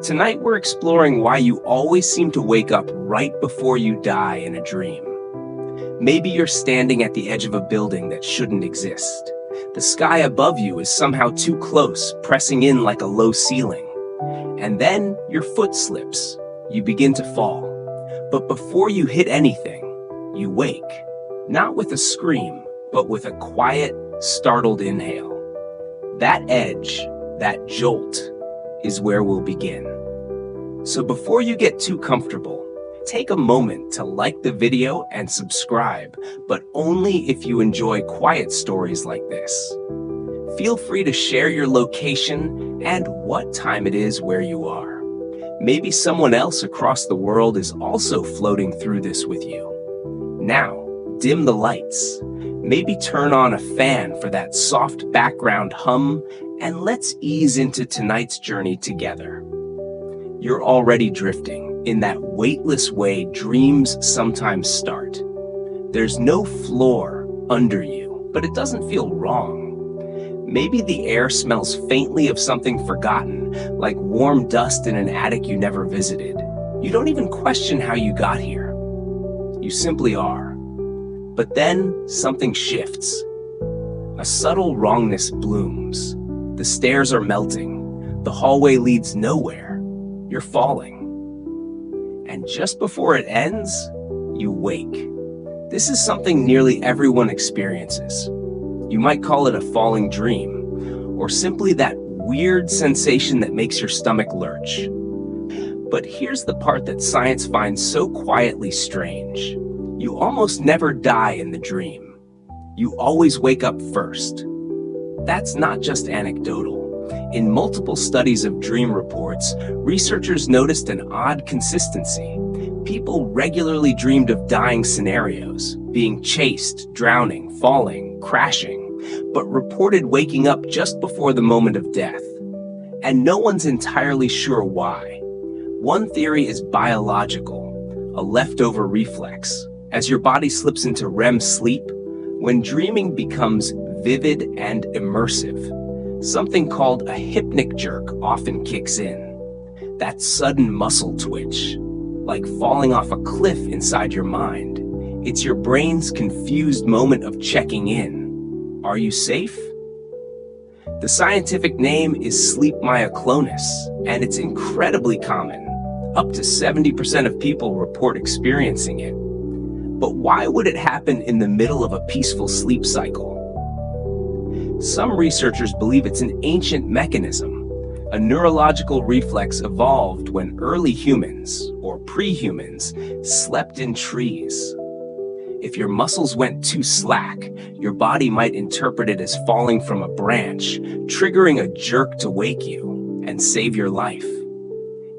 Tonight we're exploring why you always seem to wake up right before you die in a dream. Maybe you're standing at the edge of a building that shouldn't exist. The sky above you is somehow too close, pressing in like a low ceiling. And then your foot slips. You begin to fall. But before you hit anything, you wake. Not with a scream, but with a quiet, startled inhale. That edge, that jolt, is where we'll begin. So before you get too comfortable, take a moment to like the video and subscribe, but only if you enjoy quiet stories like this. Feel free to share your location and what time it is where you are. Maybe someone else across the world is also floating through this with you. Now, dim the lights. Maybe turn on a fan for that soft background hum, and let's ease into tonight's journey together. You're already drifting in that weightless way dreams sometimes start. There's no floor under you, but it doesn't feel wrong. Maybe the air smells faintly of something forgotten, like warm dust in an attic you never visited. You don't even question how you got here. You simply are. But then something shifts. A subtle wrongness blooms. The stairs are melting. The hallway leads nowhere. You're falling. And just before it ends, you wake. This is something nearly everyone experiences. You might call it a falling dream, or simply that weird sensation that makes your stomach lurch. But here's the part that science finds so quietly strange. You almost never die in the dream. You always wake up first. That's not just anecdotal. In multiple studies of dream reports, researchers noticed an odd consistency. People regularly dreamed of dying scenarios, being chased, drowning, falling, crashing, but reported waking up just before the moment of death. And no one's entirely sure why. One theory is biological, a leftover reflex. As your body slips into REM sleep, when dreaming becomes vivid and immersive, something called a hypnic jerk often kicks in. That sudden muscle twitch, like falling off a cliff inside your mind. It's your brain's confused moment of checking in. Are you safe? The scientific name is sleep myoclonus, and it's incredibly common. Up to 70% of people report experiencing it. But why would it happen in the middle of a peaceful sleep cycle? Some researchers believe it's an ancient mechanism. A neurological reflex evolved when early humans, or pre-humans, slept in trees. If your muscles went too slack, your body might interpret it as falling from a branch, triggering a jerk to wake you and save your life.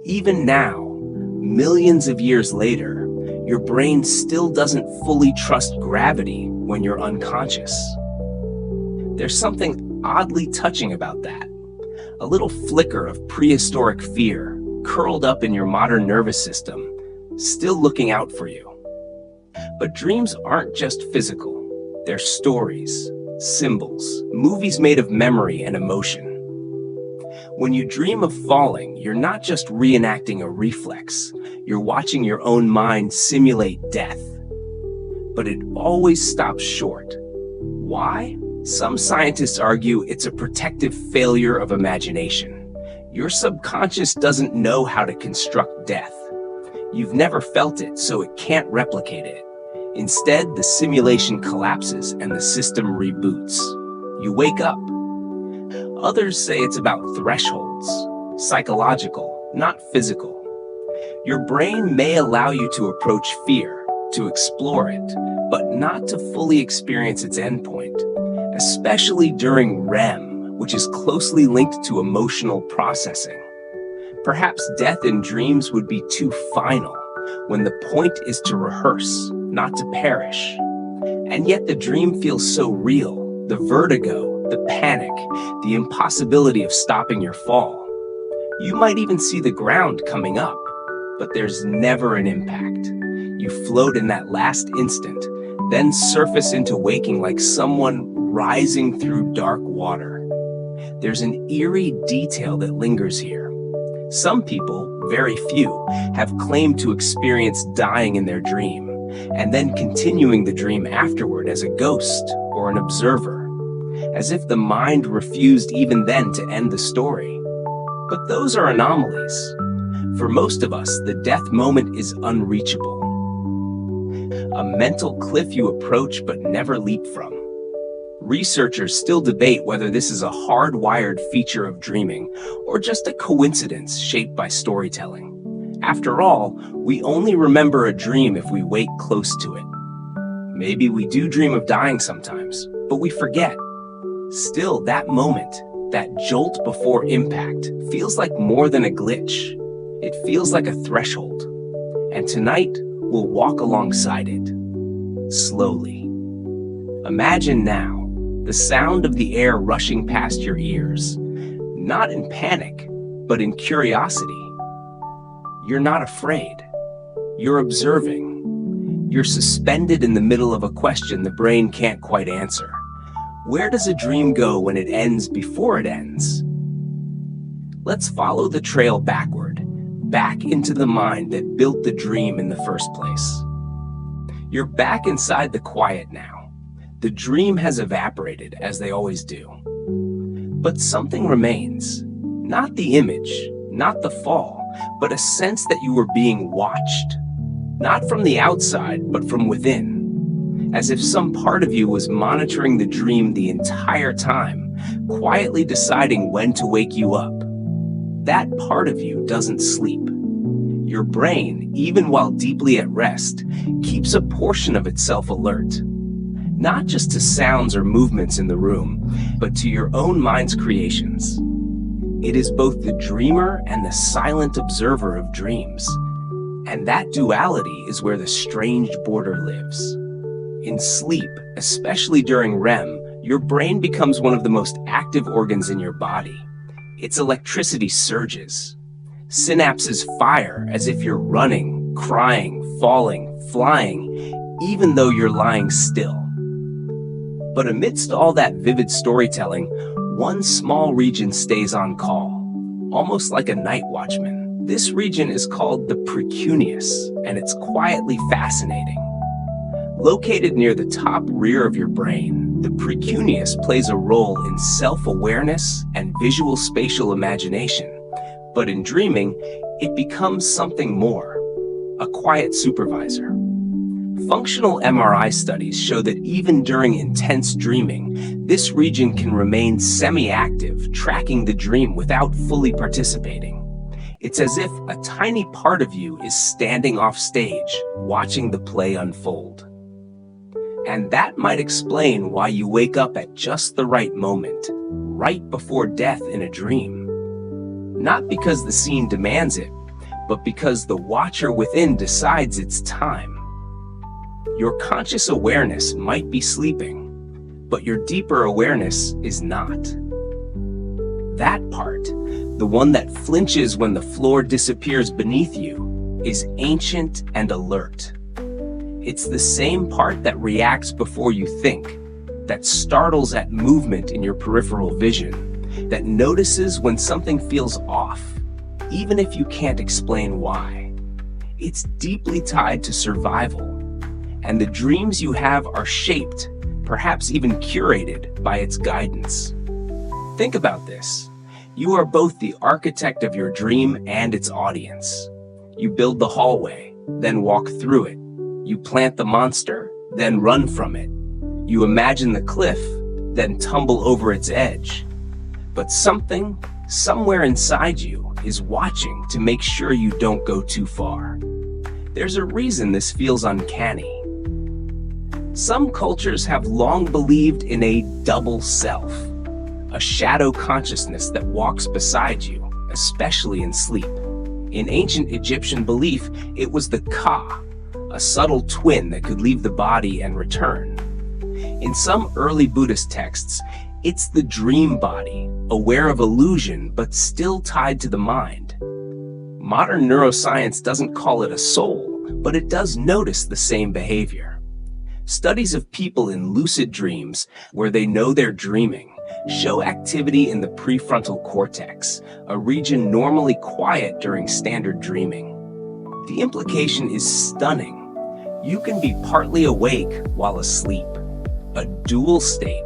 Even now, millions of years later, your brain still doesn't fully trust gravity when you're unconscious. There's something oddly touching about that. A little flicker of prehistoric fear curled up in your modern nervous system, still looking out for you. But dreams aren't just physical. They're stories, symbols, movies made of memory and emotion. When you dream of falling, you're not just reenacting a reflex. You're watching your own mind simulate death. But it always stops short. Why? Some scientists argue it's a protective failure of imagination. Your subconscious doesn't know how to construct death. You've never felt it, so it can't replicate it. Instead, the simulation collapses and the system reboots. You wake up. Others say it's about thresholds, psychological, not physical. Your brain may allow you to approach fear, to explore it, but not to fully experience its endpoint, especially during REM, which is closely linked to emotional processing. Perhaps death in dreams would be too final, when the point is to rehearse, not to perish. And yet the dream feels so real, the vertigo, the panic, the impossibility of stopping your fall. You might even see the ground coming up, but there's never an impact. You float in that last instant, then surface into waking like someone rising through dark water. There's an eerie detail that lingers here. Some people, very few, have claimed to experience dying in their dream, and then continuing the dream afterward as a ghost or an observer, as if the mind refused even then to end the story. But those are anomalies. For most of us, the death moment is unreachable. A mental cliff you approach but never leap from. Researchers still debate whether this is a hardwired feature of dreaming or just a coincidence shaped by storytelling. After all, we only remember a dream if we wake close to it. Maybe we do dream of dying sometimes, but we forget. Still, that moment, that jolt before impact, feels like more than a glitch. It feels like a threshold. And tonight, we'll walk alongside it, slowly. Imagine now the sound of the air rushing past your ears, not in panic, but in curiosity. You're not afraid. You're observing. You're suspended in the middle of a question the brain can't quite answer. Where does a dream go when it ends before it ends? Let's follow the trail backward, back into the mind that built the dream in the first place. You're back inside the quiet now. The dream has evaporated, as they always do. But something remains. Not the image, not the fall, but a sense that you were being watched. Not from the outside, but from within. As if some part of you was monitoring the dream the entire time, quietly deciding when to wake you up. That part of you doesn't sleep. Your brain, even while deeply at rest, keeps a portion of itself alert. Not just to sounds or movements in the room, but to your own mind's creations. It is both the dreamer and the silent observer of dreams. And that duality is where the strange border lives. In sleep, especially during REM, your brain becomes one of the most active organs in your body. Its electricity surges. Synapses fire as if you're running, crying, falling, flying, even though you're lying still. But amidst all that vivid storytelling, one small region stays on call, almost like a night watchman. This region is called the precuneus, and it's quietly fascinating. Located near the top rear of your brain, the precuneus plays a role in self-awareness and visual spatial imagination. But in dreaming, it becomes something more, a quiet supervisor. Functional MRI studies show that even during intense dreaming, this region can remain semi-active, tracking the dream without fully participating. It's as if a tiny part of you is standing off stage, watching the play unfold. And that might explain why you wake up at just the right moment, right before death in a dream. Not because the scene demands it, but because the watcher within decides it's time. Your conscious awareness might be sleeping, but your deeper awareness is not. That part, the one that flinches when the floor disappears beneath you, is ancient and alert. It's the same part that reacts before you think, that startles at movement in your peripheral vision, that notices when something feels off, even if you can't explain why. It's deeply tied to survival. And the dreams you have are shaped, perhaps even curated, by its guidance. Think about this. You are both the architect of your dream and its audience. You build the hallway, then walk through it. You plant the monster, then run from it. You imagine the cliff, then tumble over its edge. But something, somewhere inside you, is watching to make sure you don't go too far. There's a reason this feels uncanny. Some cultures have long believed in a double self, a shadow consciousness that walks beside you, especially in sleep. In ancient Egyptian belief, it was the Ka, a subtle twin that could leave the body and return. In some early Buddhist texts, it's the dream body, aware of illusion but still tied to the mind. Modern neuroscience doesn't call it a soul, but it does notice the same behavior. Studies of people in lucid dreams, where they know they're dreaming, show activity in the prefrontal cortex, a region normally quiet during standard dreaming. The implication is stunning. You can be partly awake while asleep, a dual state,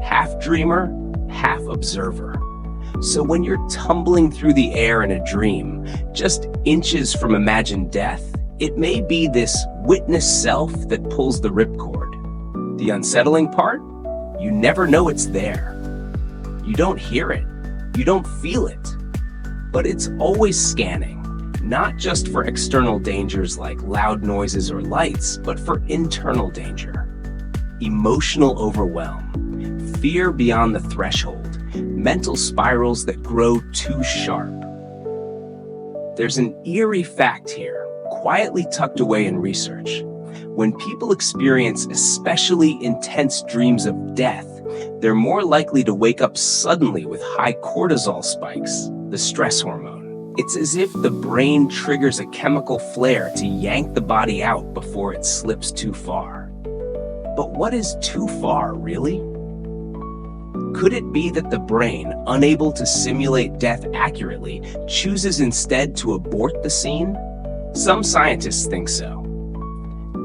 half dreamer, half observer. So when you're tumbling through the air in a dream, just inches from imagined death, it may be this witness self that pulls the ripcord. The unsettling part? You never know it's there. You don't hear it. You don't feel it. But it's always scanning, not just for external dangers like loud noises or lights, but for internal danger. Emotional overwhelm, fear beyond the threshold, mental spirals that grow too sharp. There's an eerie fact here, quietly tucked away in research. When people experience especially intense dreams of death, they're more likely to wake up suddenly with high cortisol spikes, the stress hormone. It's as if the brain triggers a chemical flare to yank the body out before it slips too far. But what is too far, really? Could it be that the brain, unable to simulate death accurately, chooses instead to abort the scene? Some scientists think so.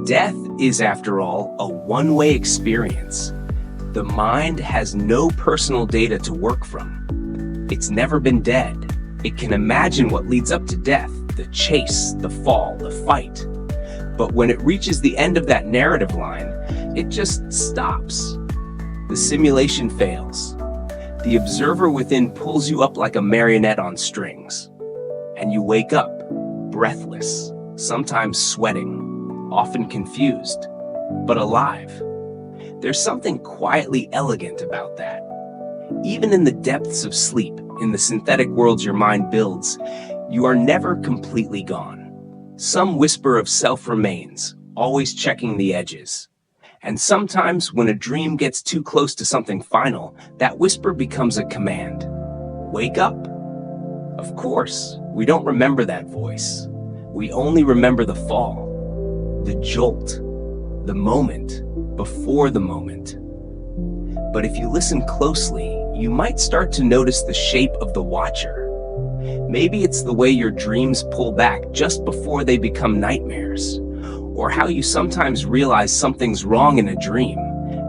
Death is, after all, a one-way experience. The mind has no personal data to work from. It's never been dead. It can imagine what leads up to death, the chase, the fall, the fight. But when it reaches the end of that narrative line, it just stops. The simulation fails. The observer within pulls you up like a marionette on strings. And you wake up, breathless, sometimes sweating, often confused, but alive. There's something quietly elegant about that. Even in the depths of sleep, in the synthetic worlds your mind builds, you are never completely gone. Some whisper of self remains, always checking the edges. And sometimes when a dream gets too close to something final, that whisper becomes a command. Wake up. Of course, we don't remember that voice. We only remember the fall, the jolt, the moment before the moment. But if you listen closely, you might start to notice the shape of the watcher. Maybe it's the way your dreams pull back just before they become nightmares, or how you sometimes realize something's wrong in a dream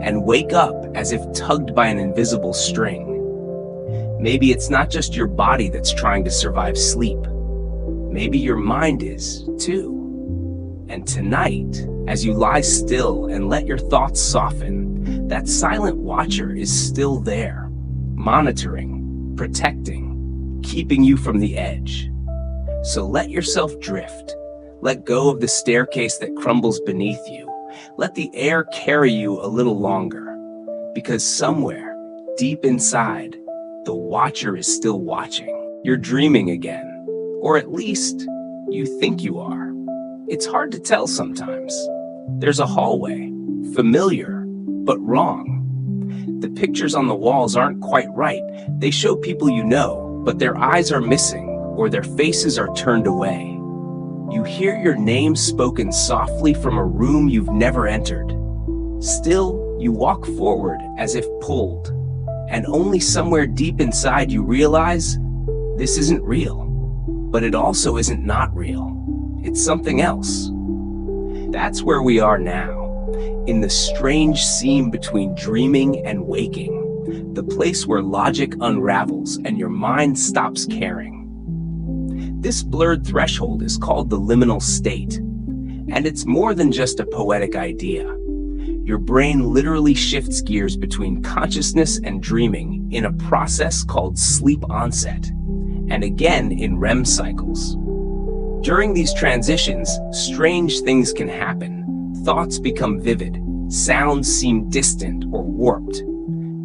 and wake up as if tugged by an invisible string. Maybe it's not just your body that's trying to survive sleep. Maybe your mind is, too. And tonight, as you lie still and let your thoughts soften, that silent watcher is still there, monitoring, protecting, keeping you from the edge. So let yourself drift. Let go of the staircase that crumbles beneath you. Let the air carry you a little longer. Because somewhere, deep inside, the watcher is still watching. You're dreaming again. Or at least, you think you are. It's hard to tell sometimes. There's a hallway, familiar, but wrong. The pictures on the walls aren't quite right. They show people you know, but their eyes are missing, or their faces are turned away. You hear your name spoken softly from a room you've never entered. Still, you walk forward as if pulled, and only somewhere deep inside you realize this isn't real. But it also isn't not real. It's something else. That's where we are now, in the strange seam between dreaming and waking, the place where logic unravels and your mind stops caring. This blurred threshold is called the liminal state, and it's more than just a poetic idea. Your brain literally shifts gears between consciousness and dreaming in a process called sleep onset, and again in REM cycles. During these transitions, strange things can happen. Thoughts become vivid, sounds seem distant or warped.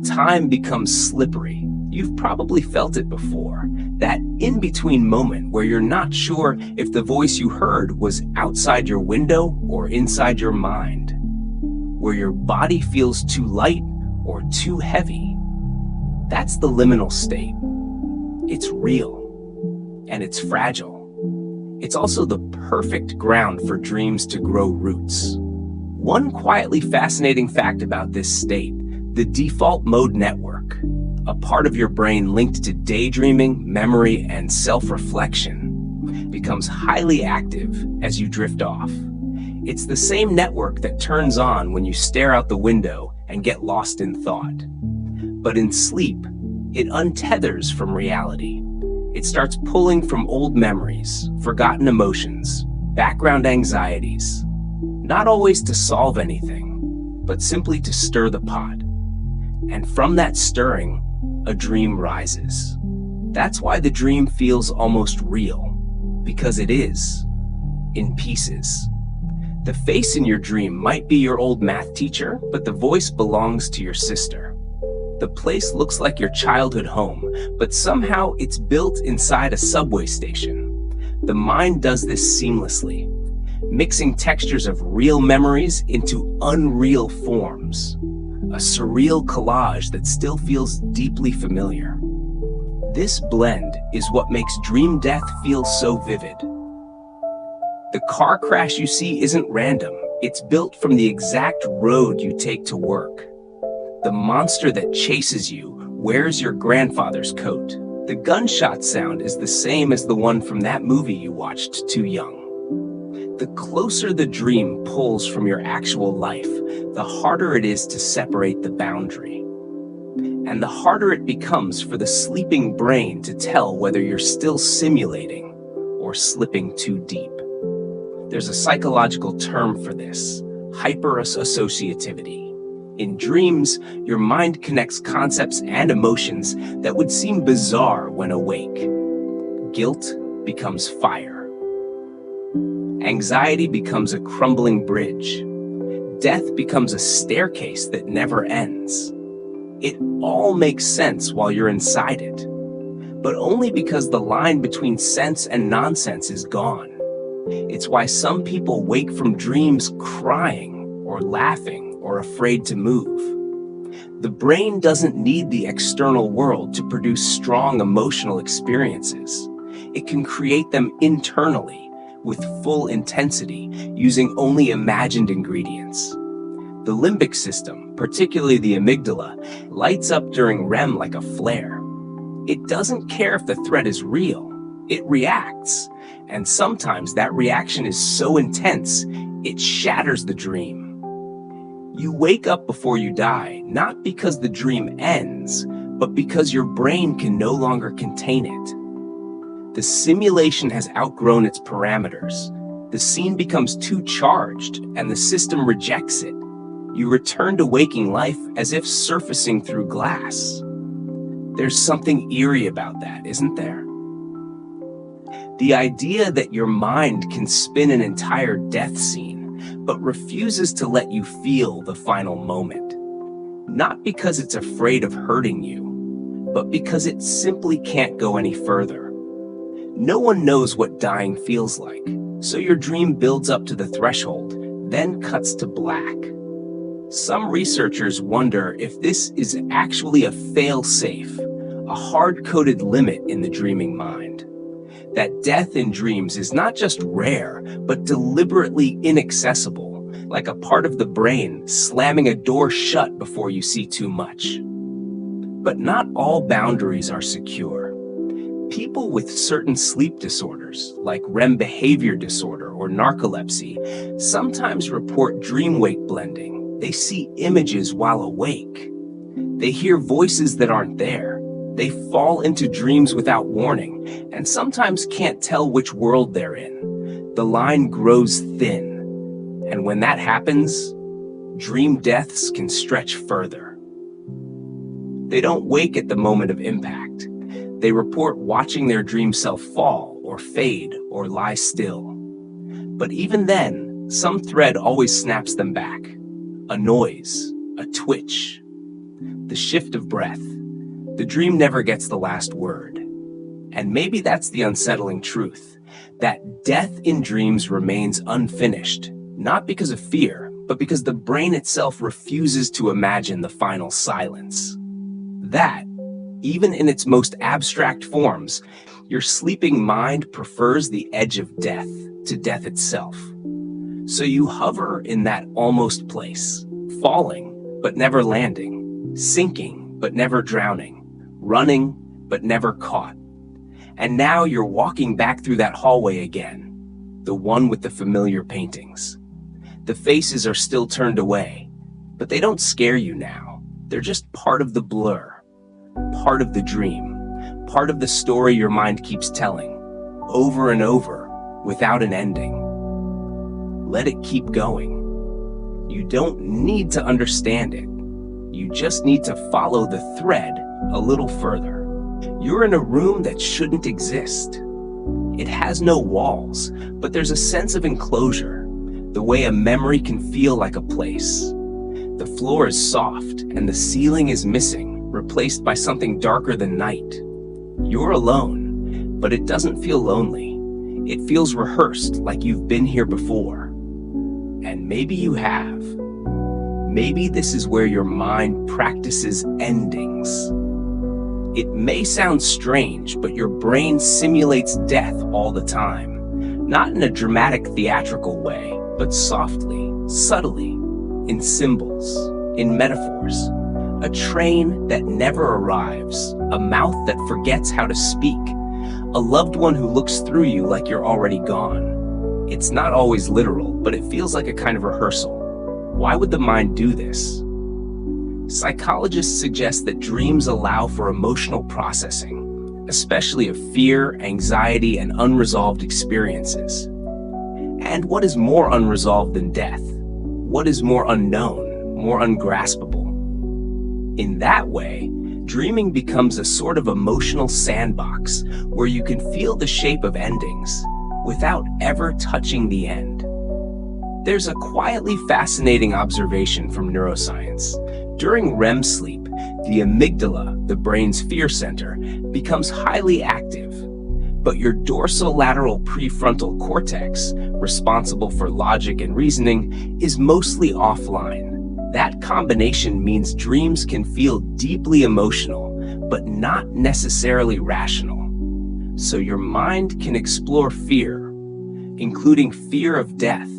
Time becomes slippery. You've probably felt it before, that in-between moment where you're not sure if the voice you heard was outside your window or inside your mind, where your body feels too light or too heavy. That's the liminal state. It's real, and it's fragile. It's also the perfect ground for dreams to grow roots. One quietly fascinating fact about this state, the default mode network. a part of your brain linked to daydreaming, memory, and self-reflection, becomes highly active as you drift off. It's the same network that turns on when you stare out the window and get lost in thought. But in sleep, it untethers from reality. It starts pulling from old memories, forgotten emotions, background anxieties, not always to solve anything, but simply to stir the pot. And from that stirring, a dream rises. That's why the dream feels almost real, because it is, in pieces. The face in your dream might be your old math teacher, but the voice belongs to your sister. The place looks like your childhood home, but somehow it's built inside a subway station. The mind does this seamlessly, mixing textures of real memories into unreal forms. A surreal collage that still feels deeply familiar. This blend is what makes dream death feel so vivid. The car crash you see isn't random. It's built from the exact road you take to work. The monster that chases you wears your grandfather's coat. The gunshot sound is the same as the one from that movie you watched too young. The closer the dream pulls from your actual life, the harder it is to separate the boundary. And the harder it becomes for the sleeping brain to tell whether you're still simulating or slipping too deep. There's a psychological term for this: hyperassociativity. In dreams, your mind connects concepts and emotions that would seem bizarre when awake. Guilt becomes fire. Anxiety becomes a crumbling bridge. Death becomes a staircase that never ends. It all makes sense while you're inside it, but only because the line between sense and nonsense is gone. It's why some people wake from dreams crying or laughing or afraid to move. The brain doesn't need the external world to produce strong emotional experiences. It can create them internally with full intensity using only imagined ingredients. The limbic system, particularly the amygdala, lights up during REM like a flare. It doesn't care if the threat is real. It reacts. And sometimes that reaction is so intense, it shatters the dream. You wake up before you die, not because the dream ends, but because your brain can no longer contain it. The simulation has outgrown its parameters. The scene becomes too charged, and the system rejects it. You return to waking life as if surfacing through glass. There's something eerie about that, isn't there? The idea that your mind can spin an entire death scene, but refuses to let you feel the final moment. Not because it's afraid of hurting you, but because it simply can't go any further. No one knows what dying feels like, so your dream builds up to the threshold, then cuts to black. Some researchers wonder if this is actually a fail-safe, a hard-coded limit in the dreaming mind. That death in dreams is not just rare, but deliberately inaccessible, like a part of the brain slamming a door shut before you see too much. But not all boundaries are secure. People with certain sleep disorders, like REM behavior disorder or narcolepsy, sometimes report dream-wake blending. They see images while awake. They hear voices that aren't there. They fall into dreams without warning, and sometimes can't tell which world they're in. The line grows thin, and when that happens, dream deaths can stretch further. They don't wake at the moment of impact. They report watching their dream self fall or fade or lie still. But even then, some thread always snaps them back. A noise, a twitch, the shift of breath. The dream never gets the last word. And maybe that's the unsettling truth, that death in dreams remains unfinished, not because of fear, but because the brain itself refuses to imagine the final silence. That, even in its most abstract forms, your sleeping mind prefers the edge of death to death itself. So you hover in that almost place, falling, but never landing, sinking, but never drowning, running but never caught. And now you're walking back through that hallway again, the one with the familiar paintings. The faces are still turned away, but they don't scare you now. They're just part of the blur, part of the dream, part of the story your mind keeps telling, over and over, without an ending. Let it keep going. You don't need to understand it. You just need to follow the thread a little further. You're in a room that shouldn't exist. It has no walls, but there's a sense of enclosure, the way a memory can feel like a place. The floor is soft and the ceiling is missing, replaced by something darker than night. You're alone, but it doesn't feel lonely. It feels rehearsed, like you've been here before. And maybe you have. Maybe this is where your mind practices endings. It may sound strange, but your brain simulates death all the time. Not in a dramatic, theatrical way, but softly, subtly, in symbols, in metaphors. A train that never arrives, a mouth that forgets how to speak, a loved one who looks through you like you're already gone. It's not always literal, but it feels like a kind of rehearsal. Why would the mind do this? Psychologists suggest that dreams allow for emotional processing, especially of fear, anxiety, and unresolved experiences. And what is more unresolved than death? What is more unknown, more ungraspable? In that way, dreaming becomes a sort of emotional sandbox where you can feel the shape of endings without ever touching the end. There's a quietly fascinating observation from neuroscience. During REM sleep, the amygdala, the brain's fear center, becomes highly active, but your dorsolateral prefrontal cortex, responsible for logic and reasoning, is mostly offline. That combination means dreams can feel deeply emotional, but not necessarily rational. So your mind can explore fear, including fear of death,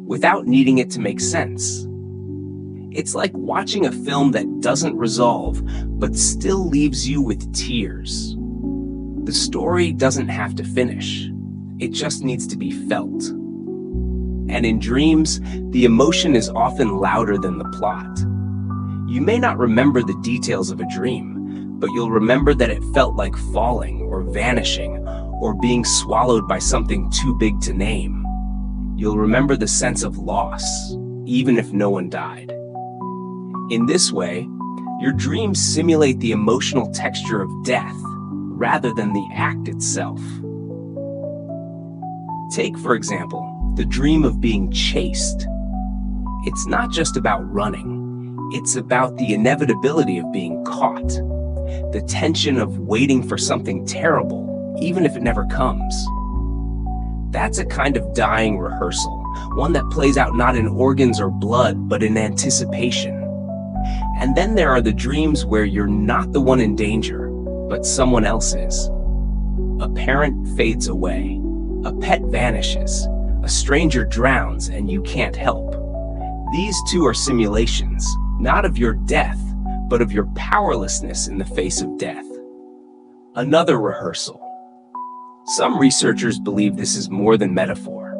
without needing it to make sense. It's like watching a film that doesn't resolve, but still leaves you with tears. The story doesn't have to finish. It just needs to be felt. And in dreams, the emotion is often louder than the plot. You may not remember the details of a dream, but you'll remember that it felt like falling or vanishing or being swallowed by something too big to name. You'll remember the sense of loss, even if no one died. In this way, your dreams simulate the emotional texture of death rather than the act itself. Take, for example, the dream of being chased. It's not just about running. It's about the inevitability of being caught, the tension of waiting for something terrible, even if it never comes. That's a kind of dying rehearsal, one that plays out not in organs or blood, but in anticipation. And then there are the dreams where you're not the one in danger, but someone else is. A parent fades away, a pet vanishes, a stranger drowns and you can't help. These two are simulations, not of your death, but of your powerlessness in the face of death. Another rehearsal. Some researchers believe this is more than metaphor.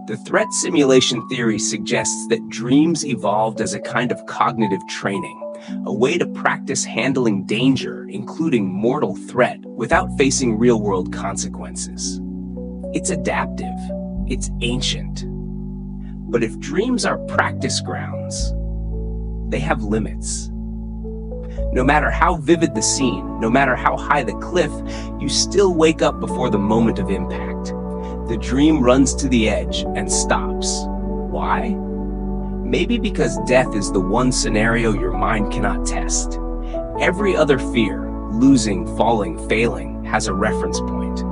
The threat simulation theory suggests that dreams evolved as a kind of cognitive training, a way to practice handling danger, including mortal threat, without facing real-world consequences. It's adaptive. It's ancient. But if dreams are practice grounds, they have limits. No matter how vivid the scene, no matter how high the cliff, you still wake up before the moment of impact. The dream runs to the edge and stops. Why? Maybe because death is the one scenario your mind cannot test. Every other fear, losing, falling, failing, has a reference point.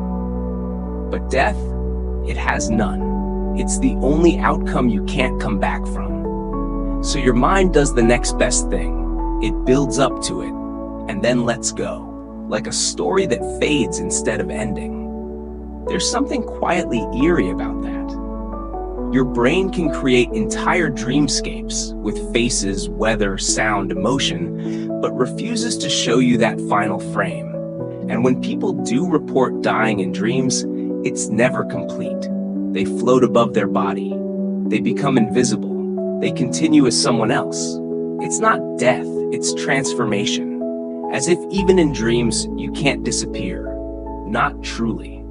But death, it has none. It's the only outcome you can't come back from. So your mind does the next best thing. It builds up to it, and then lets go, like a story that fades instead of ending. There's something quietly eerie about that. Your brain can create entire dreamscapes with faces, weather, sound, emotion, but refuses to show you that final frame. And when people do report dying in dreams, it's never complete. They float above their body. They become invisible. They continue as someone else. It's not death, it's transformation. As if even in dreams, you can't disappear. Not truly.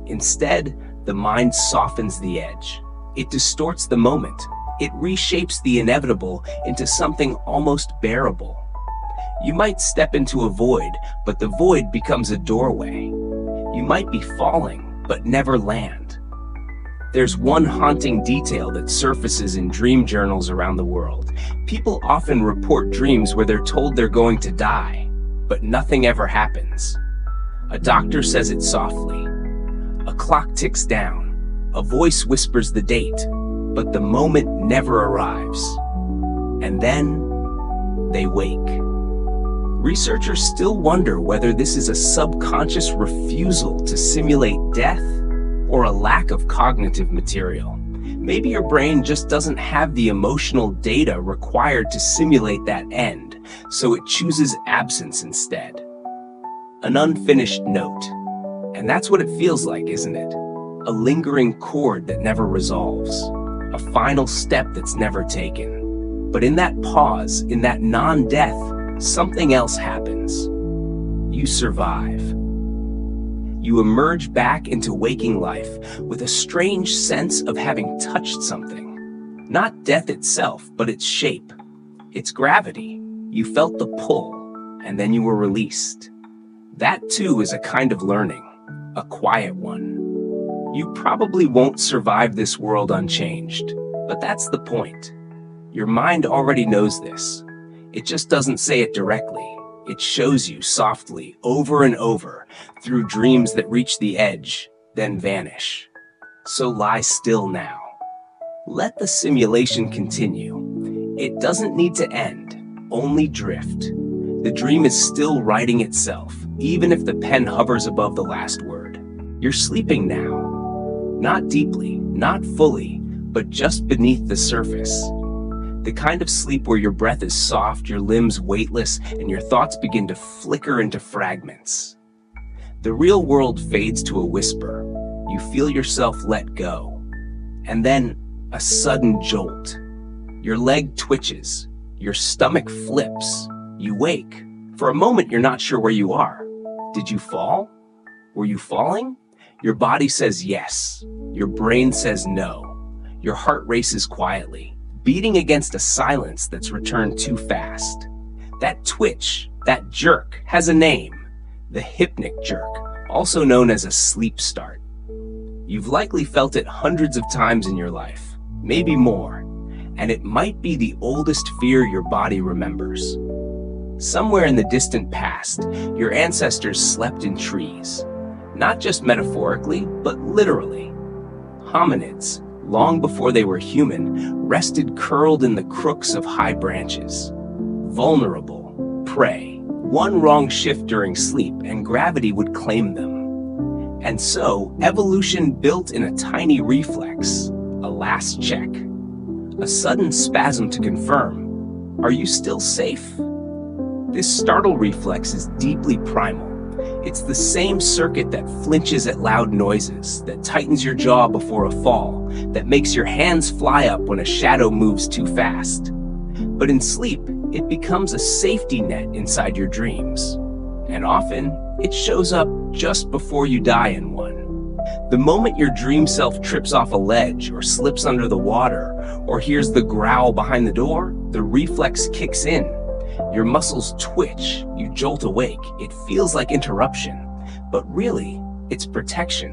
Instead, the mind softens the edge. It distorts the moment. It reshapes the inevitable into something almost bearable. You might step into a void, but the void becomes a doorway. You might be falling, but never land. There's one haunting detail that surfaces in dream journals around the world. People often report dreams where they're told they're going to die, but nothing ever happens. A doctor says it softly. A clock ticks down. A voice whispers the date, but the moment never arrives. And then they wake. Researchers still wonder whether this is a subconscious refusal to simulate death or a lack of cognitive material. Maybe your brain just doesn't have the emotional data required to simulate that end, so it chooses absence instead. An unfinished note. And that's what it feels like, isn't it? A lingering chord that never resolves. A final step that's never taken. But in that pause, in that non-death, something else happens. You survive. You emerge back into waking life with a strange sense of having touched something. Not death itself, but its shape, its gravity. You felt the pull, and then you were released. That too is a kind of learning, a quiet one. You probably won't survive this world unchanged, but that's the point. Your mind already knows this. It just doesn't say it directly. It shows you softly, over and over, through dreams that reach the edge, then vanish. So lie still now. Let the simulation continue. It doesn't need to end, only drift. The dream is still writing itself, even if the pen hovers above the last word. You're sleeping now. Not deeply, not fully, but just beneath the surface. The kind of sleep where your breath is soft, your limbs weightless, and your thoughts begin to flicker into fragments. The real world fades to a whisper. You feel yourself let go. And then, a sudden jolt. Your leg twitches. Your stomach flips. You wake. For a moment, you're not sure where you are. Did you fall? Were you falling? Your body says yes. Your brain says no. Your heart races quietly, beating against a silence that's returned too fast. That twitch, that jerk, has a name. The hypnic jerk, also known as a sleep start. You've likely felt it hundreds of times in your life, maybe more, and it might be the oldest fear your body remembers. Somewhere in the distant past, your ancestors slept in trees. Not just metaphorically, but literally. Hominids, long before they were human, rested curled in the crooks of high branches. Vulnerable, prey. One wrong shift during sleep and gravity would claim them. And so, evolution built in a tiny reflex, a last check. A sudden spasm to confirm, are you still safe? This startle reflex is deeply primal. It's the same circuit that flinches at loud noises, that tightens your jaw before a fall, that makes your hands fly up when a shadow moves too fast. But in sleep, it becomes a safety net inside your dreams. And often, it shows up just before you die in one. The moment your dream self trips off a ledge, or slips under the water, or hears the growl behind the door, the reflex kicks in. Your muscles twitch, you jolt awake. It feels like interruption, but really, it's protection.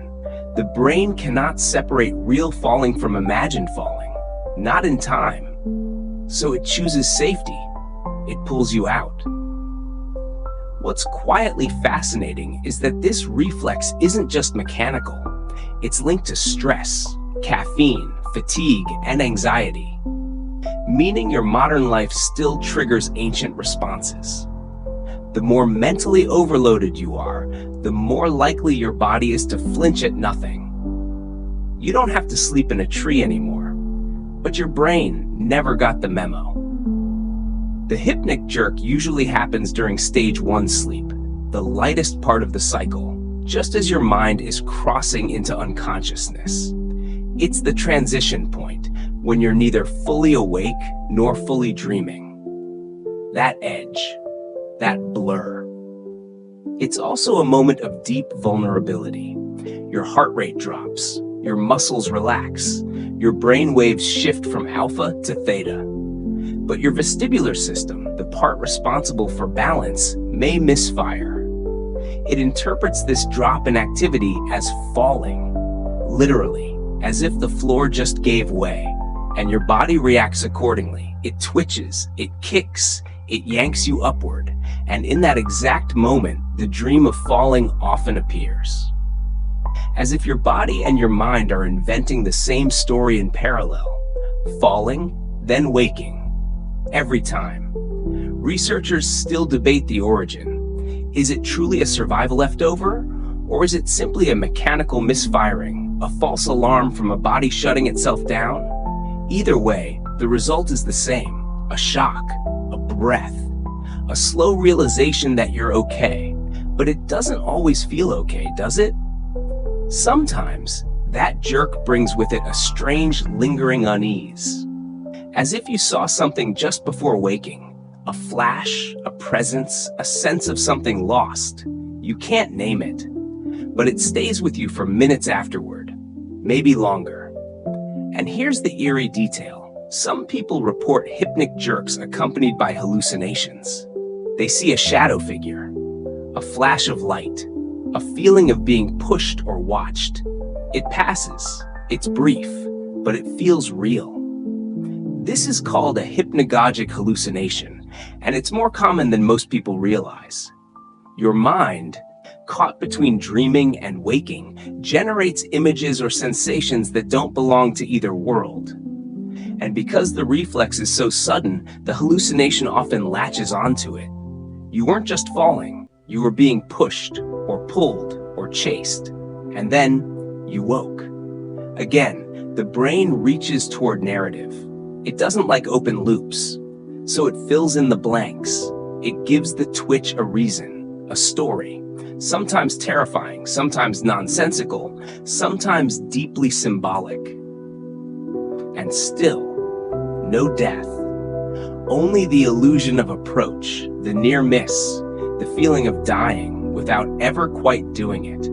The brain cannot separate real falling from imagined falling, not in time. So it chooses safety. It pulls you out. What's quietly fascinating is that this reflex isn't just mechanical. It's linked to stress, caffeine, fatigue, and anxiety. Meaning your modern life still triggers ancient responses. The more mentally overloaded you are, the more likely your body is to flinch at nothing. You don't have to sleep in a tree anymore, but your brain never got the memo. The hypnic jerk usually happens during stage 1 sleep, the lightest part of the cycle, just as your mind is crossing into unconsciousness. It's the transition point, when you're neither fully awake nor fully dreaming. That edge, that blur. It's also a moment of deep vulnerability. Your heart rate drops, your muscles relax, your brain waves shift from alpha to theta. But your vestibular system, the part responsible for balance, may misfire. It interprets this drop in activity as falling, literally, as if the floor just gave way, and your body reacts accordingly. It twitches, it kicks, it yanks you upward, and in that exact moment, the dream of falling often appears. As if your body and your mind are inventing the same story in parallel, falling, then waking, every time. Researchers still debate the origin. Is it truly a survival leftover, or is it simply a mechanical misfiring, a false alarm from a body shutting itself down? Either way, the result is the same: a shock, a breath, a slow realization that you're okay. But it doesn't always feel okay, does it? Sometimes, that jerk brings with it a strange, lingering unease. As if you saw something just before waking, a flash, a presence, a sense of something lost. You can't name it, but it stays with you for minutes afterward, maybe longer. And here's the eerie detail. Some people report hypnic jerks accompanied by hallucinations. They see a shadow figure, a flash of light, a feeling of being pushed or watched. It passes, it's brief, but it feels real. This is called a hypnagogic hallucination, and it's more common than most people realize. Your mind, caught between dreaming and waking, generates images or sensations that don't belong to either world. And because the reflex is so sudden, the hallucination often latches onto it. You weren't just falling, you were being pushed, or pulled, or chased. And then, you woke. Again, the brain reaches toward narrative. It doesn't like open loops, so it fills in the blanks. It gives the twitch a reason, a story, sometimes terrifying, sometimes nonsensical, sometimes deeply symbolic. And still, no death. Only the illusion of approach, the near miss, the feeling of dying without ever quite doing it.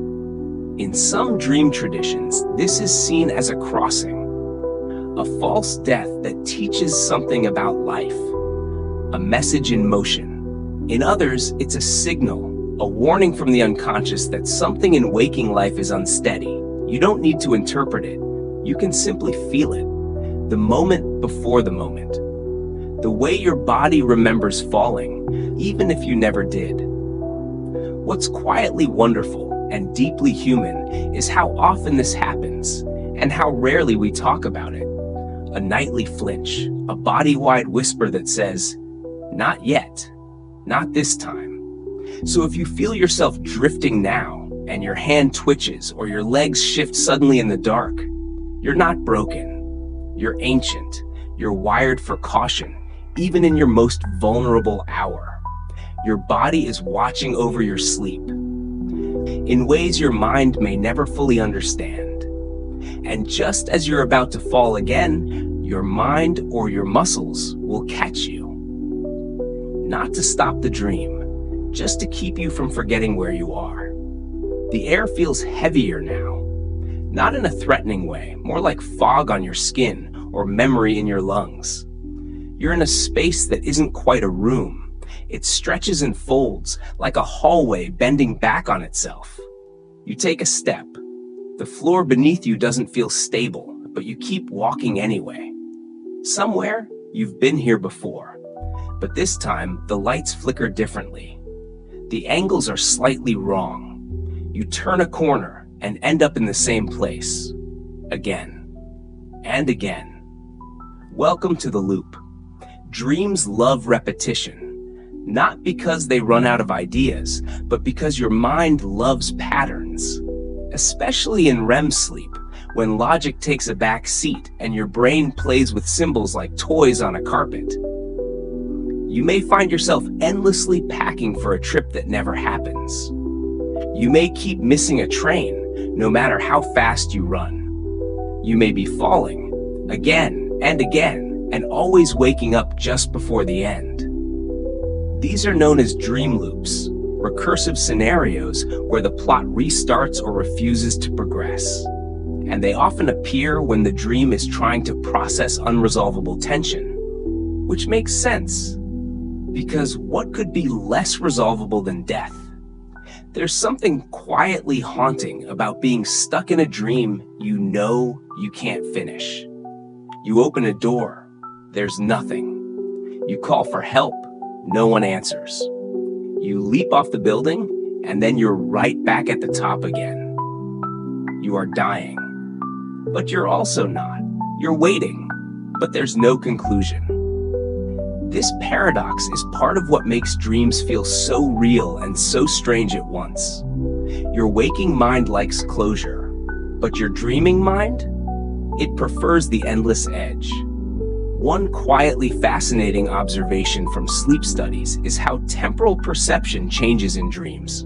In some dream traditions, this is seen as a crossing, a false death that teaches something about life, a message in motion. In others, it's a signal, a warning from the unconscious that something in waking life is unsteady. You don't need to interpret it. You can simply feel it. The moment before the moment. The way your body remembers falling, even if you never did. What's quietly wonderful and deeply human is how often this happens and how rarely we talk about it. A nightly flinch, a body-wide whisper that says, "Not yet, not this time." So if you feel yourself drifting now, and your hand twitches or your legs shift suddenly in the dark, you're not broken. You're ancient. You're wired for caution, even in your most vulnerable hour. Your body is watching over your sleep in ways your mind may never fully understand. And just as you're about to fall again, your mind or your muscles will catch you. Not to stop the dream, just to keep you from forgetting where you are. The air feels heavier now, not in a threatening way, more like fog on your skin or memory in your lungs. You're in a space that isn't quite a room. It stretches and folds like a hallway bending back on itself. You take a step. The floor beneath you doesn't feel stable, but you keep walking anyway. Somewhere, you've been here before, but this time the lights flicker differently. The angles are slightly wrong. You turn a corner and end up in the same place. Again and again. Welcome to the loop. Dreams love repetition, not because they run out of ideas, but because your mind loves patterns, especially in REM sleep, when logic takes a back seat and your brain plays with symbols like toys on a carpet. You may find yourself endlessly packing for a trip that never happens. You may keep missing a train, no matter how fast you run. You may be falling, again and again, and always waking up just before the end. These are known as dream loops, recursive scenarios where the plot restarts or refuses to progress. And they often appear when the dream is trying to process unresolvable tension, which makes sense, because what could be less resolvable than death? There's something quietly haunting about being stuck in a dream you know you can't finish. You open a door, there's nothing. You call for help, no one answers. You leap off the building, and then you're right back at the top again. You are dying, but you're also not. You're waiting, but there's no conclusion. This paradox is part of what makes dreams feel so real and so strange at once. Your waking mind likes closure, but your dreaming mind? It prefers the endless edge. One quietly fascinating observation from sleep studies is how temporal perception changes in dreams.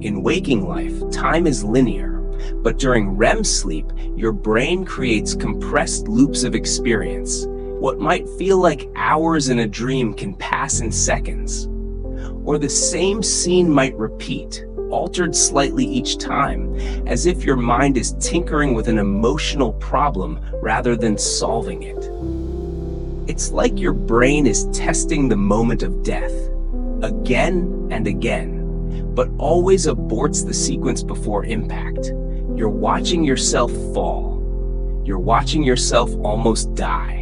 In waking life, time is linear, but during REM sleep, your brain creates compressed loops of experience. What might feel like hours in a dream can pass in seconds. Or the same scene might repeat, altered slightly each time, as if your mind is tinkering with an emotional problem rather than solving it. It's like your brain is testing the moment of death, again and again, but always aborts the sequence before impact. You're watching yourself fall. You're watching yourself almost die.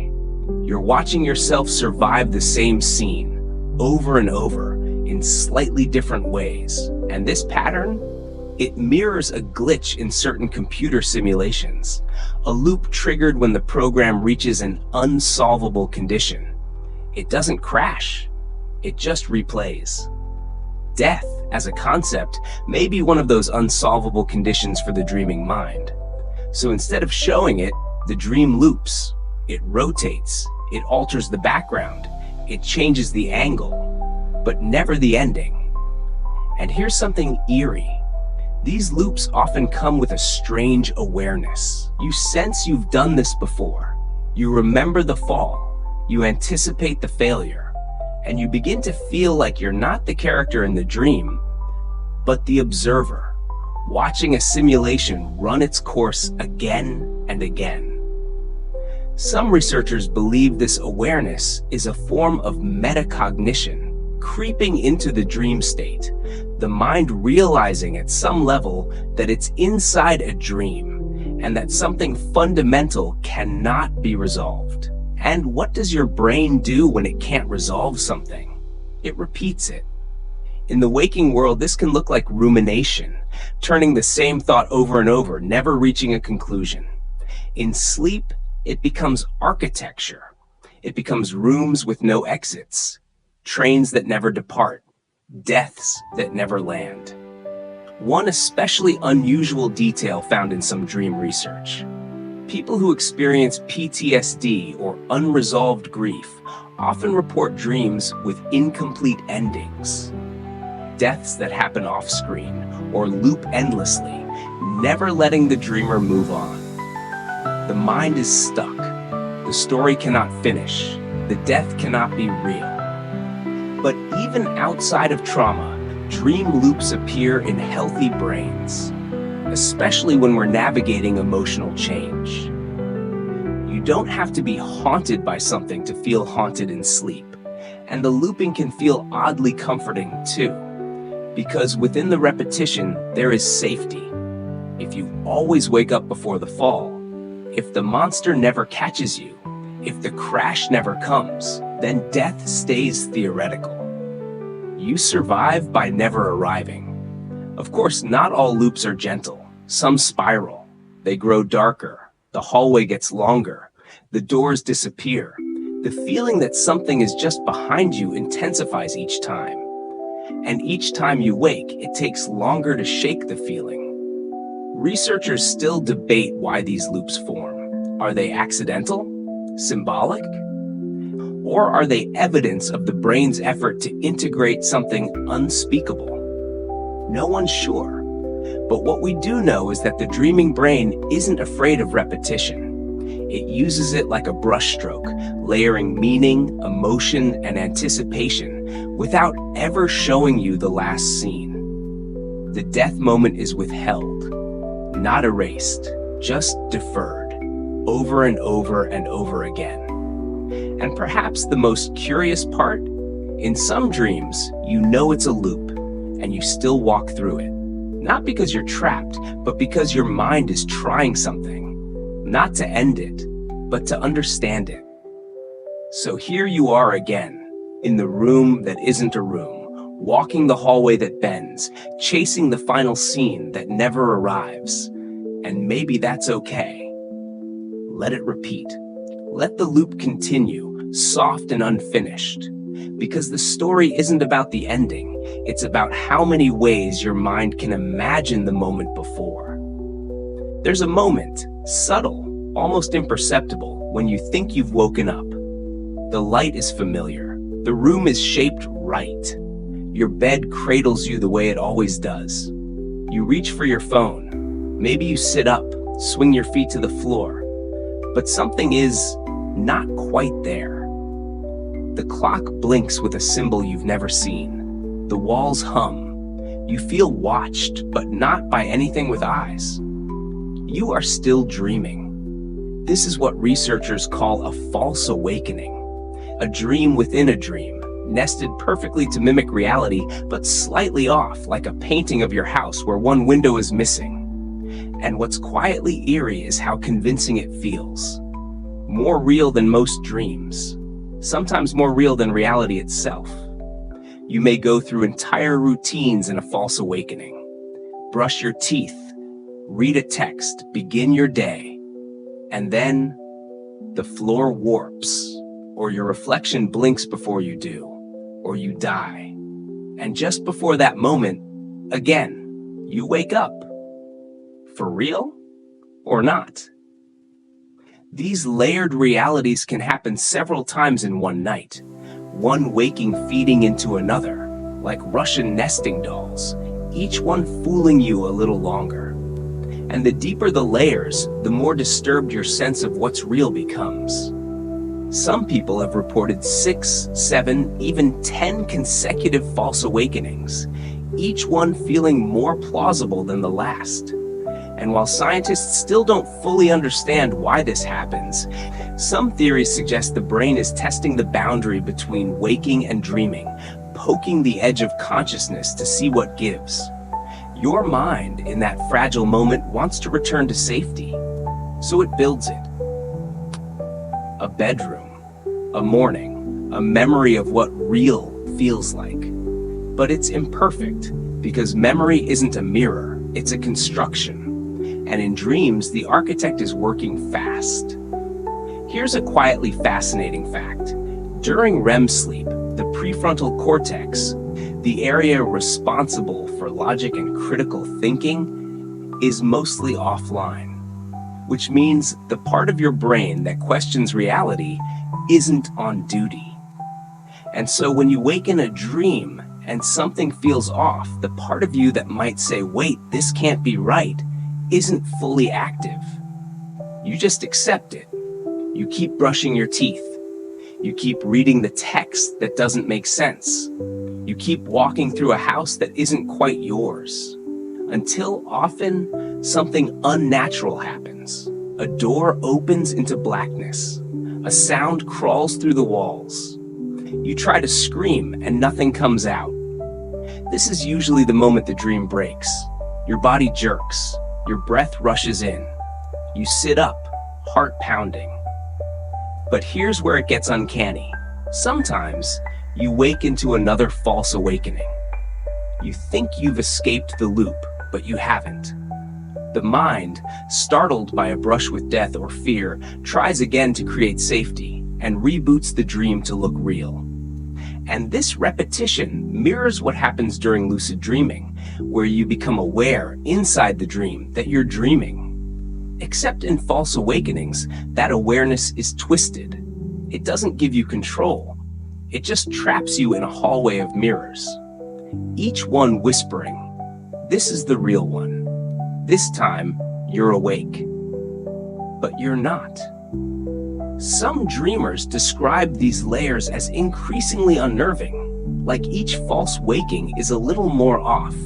You're watching yourself survive the same scene, over and over, in slightly different ways. And this pattern, it mirrors a glitch in certain computer simulations, a loop triggered when the program reaches an unsolvable condition. It doesn't crash, it just replays. Death, as a concept, may be one of those unsolvable conditions for the dreaming mind. So instead of showing it, the dream loops. It rotates, it alters the background, it changes the angle, but never the ending. And here's something eerie. These loops often come with a strange awareness. You sense you've done this before. You remember the fall. You anticipate the failure. And you begin to feel like you're not the character in the dream, but the observer, watching a simulation run its course again and again. Some researchers believe this awareness is a form of metacognition, creeping into the dream state, the mind realizing at some level that it's inside a dream and that something fundamental cannot be resolved. And what does your brain do when it can't resolve something? It repeats it. In the waking world, this can look like rumination, turning the same thought over and over, never reaching a conclusion. In sleep, it becomes architecture. It becomes rooms with no exits, trains that never depart, deaths that never land. One especially unusual detail found in some dream research. People who experience PTSD or unresolved grief often report dreams with incomplete endings. Deaths that happen off-screen or loop endlessly, never letting the dreamer move on. The mind is stuck. The story cannot finish. The death cannot be real. But even outside of trauma, dream loops appear in healthy brains, especially when we're navigating emotional change. You don't have to be haunted by something to feel haunted in sleep, and the looping can feel oddly comforting too, because within the repetition, there is safety. If you always wake up before the fall, if the monster never catches you, if the crash never comes, then death stays theoretical. You survive by never arriving. Of course, not all loops are gentle. Some spiral. They grow darker. The hallway gets longer. The doors disappear. The feeling that something is just behind you intensifies each time. And each time you wake, it takes longer to shake the feeling. Researchers still debate why these loops form. Are they accidental? Symbolic? Or are they evidence of the brain's effort to integrate something unspeakable? No one's sure. But what we do know is that the dreaming brain isn't afraid of repetition. It uses it like a brushstroke, layering meaning, emotion, and anticipation without ever showing you the last scene. The death moment is withheld, not erased, just deferred, over and over and over again. And perhaps the most curious part, in some dreams, you know it's a loop, and you still walk through it. Not because you're trapped, but because your mind is trying something. Not to end it, but to understand it. So here you are again, in the room that isn't a room, walking the hallway that bends, chasing the final scene that never arrives. And maybe that's okay. Let it repeat. Let the loop continue, soft and unfinished. Because the story isn't about the ending, it's about how many ways your mind can imagine the moment before. There's a moment, subtle, almost imperceptible, when you think you've woken up. The light is familiar. The room is shaped right. Your bed cradles you the way it always does. You reach for your phone. Maybe you sit up, swing your feet to the floor. But something is not quite there. The clock blinks with a symbol you've never seen. The walls hum. You feel watched, but not by anything with eyes. You are still dreaming. This is what researchers call a false awakening. A dream within a dream, nested perfectly to mimic reality, but slightly off, like a painting of your house where one window is missing. And what's quietly eerie is how convincing it feels. More real than most dreams. Sometimes more real than reality itself. You may go through entire routines in a false awakening. Brush your teeth, read a text, begin your day. And then the floor warps, or your reflection blinks before you do, or you die. And just before that moment, again, you wake up. For real or not? These layered realities can happen several times in one night, one waking feeding into another, like Russian nesting dolls, each one fooling you a little longer. And the deeper the layers, the more disturbed your sense of what's real becomes. Some people have reported 6, 7, even 10 consecutive false awakenings, each one feeling more plausible than the last. And while scientists still don't fully understand why this happens, some theories suggest the brain is testing the boundary between waking and dreaming, poking the edge of consciousness to see what gives. Your mind, in that fragile moment, wants to return to safety, so it builds it. A bedroom, a morning, a memory of what real feels like. But it's imperfect, because memory isn't a mirror, it's a construction. And in dreams, the architect is working fast. Here's a quietly fascinating fact. During REM sleep, the prefrontal cortex, the area responsible for logic and critical thinking, is mostly offline, which means the part of your brain that questions reality isn't on duty. And so when you wake in a dream and something feels off, the part of you that might say, wait, this can't be right, isn't fully active. You just accept it. You keep brushing your teeth. You keep reading the text that doesn't make sense. You keep walking through a house that isn't quite yours. Until often, something unnatural happens. A door opens into blackness. A sound crawls through the walls. You try to scream and nothing comes out. This is usually the moment the dream breaks. Your body jerks. Your breath rushes in. You sit up, heart pounding. But here's where it gets uncanny. Sometimes, you wake into another false awakening. You think you've escaped the loop, but you haven't. The mind, startled by a brush with death or fear, tries again to create safety and reboots the dream to look real. And this repetition mirrors what happens during lucid dreaming, where you become aware inside the dream that you're dreaming. Except in false awakenings, that awareness is twisted. It doesn't give you control. It just traps you in a hallway of mirrors, each one whispering, "This is the real one. This time, you're awake." But you're not. Some dreamers describe these layers as increasingly unnerving, like each false waking is a little more off,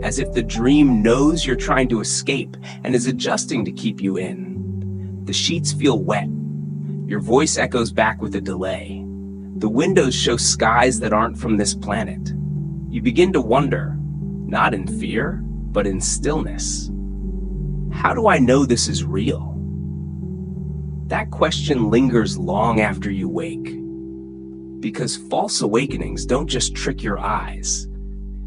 as if the dream knows you're trying to escape and is adjusting to keep you in. The sheets feel wet. Your voice echoes back with a delay. The windows show skies that aren't from this planet. You begin to wonder, not in fear, but in stillness. How do I know this is real? That question lingers long after you wake. Because false awakenings don't just trick your eyes.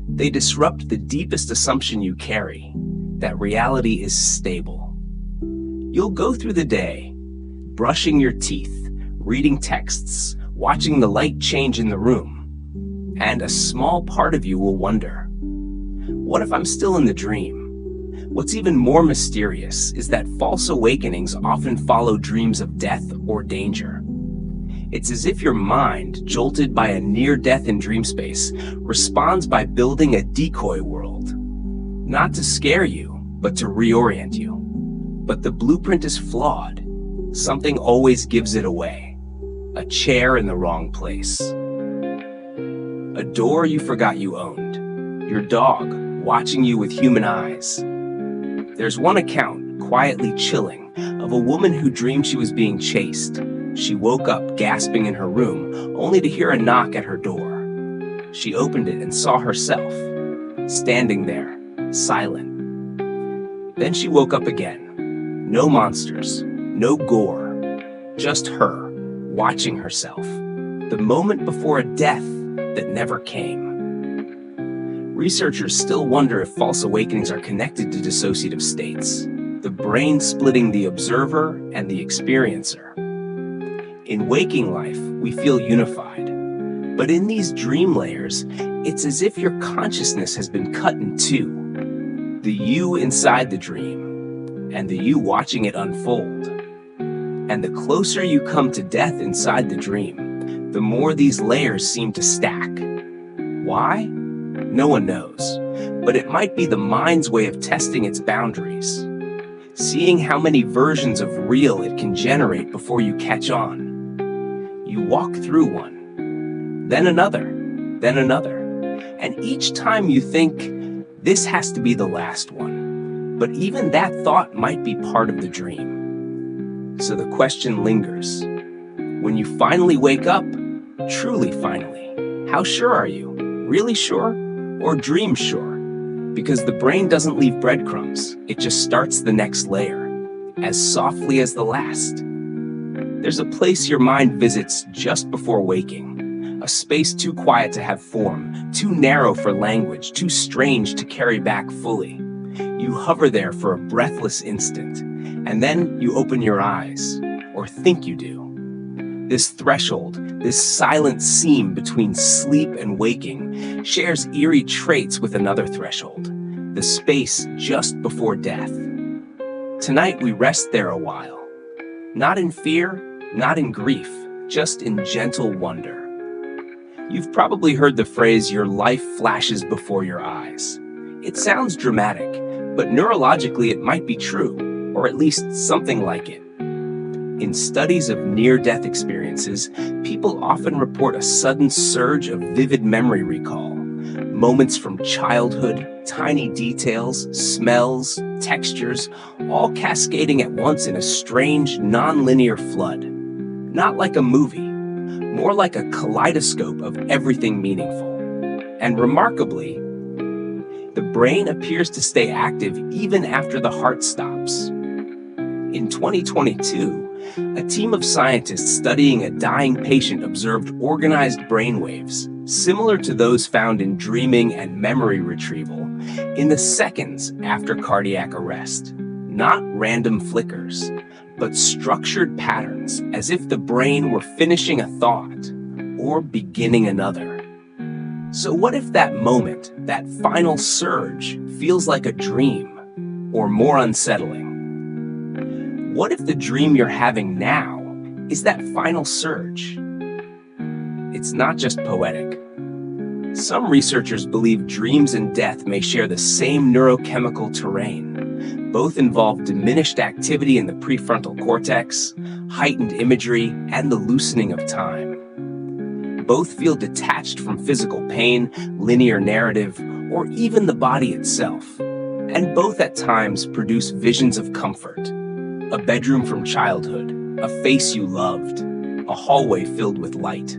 They disrupt the deepest assumption you carry, that reality is stable. You'll go through the day, brushing your teeth, reading texts, watching the light change in the room, and a small part of you will wonder, what if I'm still in the dream? What's even more mysterious is that false awakenings often follow dreams of death or danger. It's as if your mind, jolted by a near-death in dream space, responds by building a decoy world. Not to scare you, but to reorient you. But the blueprint is flawed. Something always gives it away. A chair in the wrong place. A door you forgot you owned. Your dog watching you with human eyes. There's one account, quietly chilling, of a woman who dreamed she was being chased. She woke up gasping in her room, only to hear a knock at her door. She opened it and saw herself, standing there, silent. Then she woke up again. No monsters, no gore, just her, watching herself. The moment before a death that never came. Researchers still wonder if false awakenings are connected to dissociative states, the brain splitting the observer and the experiencer. In waking life, we feel unified, but in these dream layers, it's as if your consciousness has been cut in two. The you inside the dream, and the you watching it unfold. And the closer you come to death inside the dream, the more these layers seem to stack. Why? No one knows, but it might be the mind's way of testing its boundaries, seeing how many versions of real it can generate before you catch on. You walk through one, then another, and each time you think, this has to be the last one, but even that thought might be part of the dream. So the question lingers. When you finally wake up, truly finally, how sure are you? Really sure? Or dream sure? Because the brain doesn't leave breadcrumbs, it just starts the next layer, as softly as the last. There's a place your mind visits just before waking, a space too quiet to have form, too narrow for language, too strange to carry back fully. You hover there for a breathless instant, and then you open your eyes, or think you do. This threshold, this silent seam between sleep and waking, shares eerie traits with another threshold, the space just before death. Tonight we rest there a while, not in fear, not in grief, just in gentle wonder. You've probably heard the phrase, your life flashes before your eyes. It sounds dramatic, but neurologically it might be true, or at least something like it. In studies of near-death experiences, people often report a sudden surge of vivid memory recall, moments from childhood, tiny details, smells, textures, all cascading at once in a strange, non-linear flood. Not like a movie, more like a kaleidoscope of everything meaningful. And remarkably, the brain appears to stay active even after the heart stops. In 2022, a team of scientists studying a dying patient observed organized brainwaves, similar to those found in dreaming and memory retrieval, in the seconds after cardiac arrest. Not random flickers, but structured patterns, as if the brain were finishing a thought or beginning another. So what if that moment, that final surge, feels like a dream, or more unsettling? What if the dream you're having now is that final surge. It's not just poetic. Some researchers believe dreams and death may share the same neurochemical terrain. Both involve diminished activity in the prefrontal cortex, heightened imagery, and the loosening of time. Both feel detached from physical pain, linear narrative, or even the body itself. And both at times produce visions of comfort. A bedroom from childhood, a face you loved, a hallway filled with light.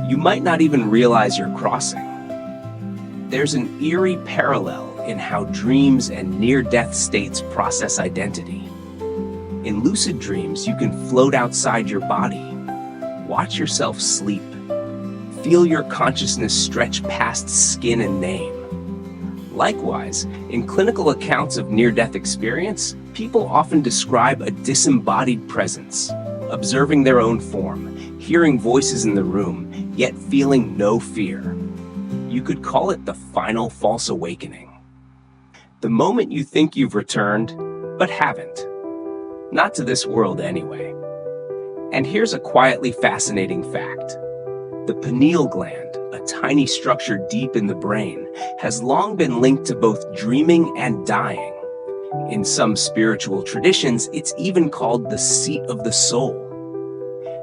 You might not even realize you're crossing. There's an eerie parallel in how dreams and near-death states process identity. In lucid dreams, you can float outside your body, watch yourself sleep, feel your consciousness stretch past skin and name. Likewise, in clinical accounts of near-death experience, people often describe a disembodied presence, observing their own form, hearing voices in the room, yet feeling no fear. You could call it the final false awakening. The moment you think you've returned, but haven't. Not to this world anyway. And here's a quietly fascinating fact. The pineal gland, a tiny structure deep in the brain, has long been linked to both dreaming and dying. In some spiritual traditions, it's even called the seat of the soul.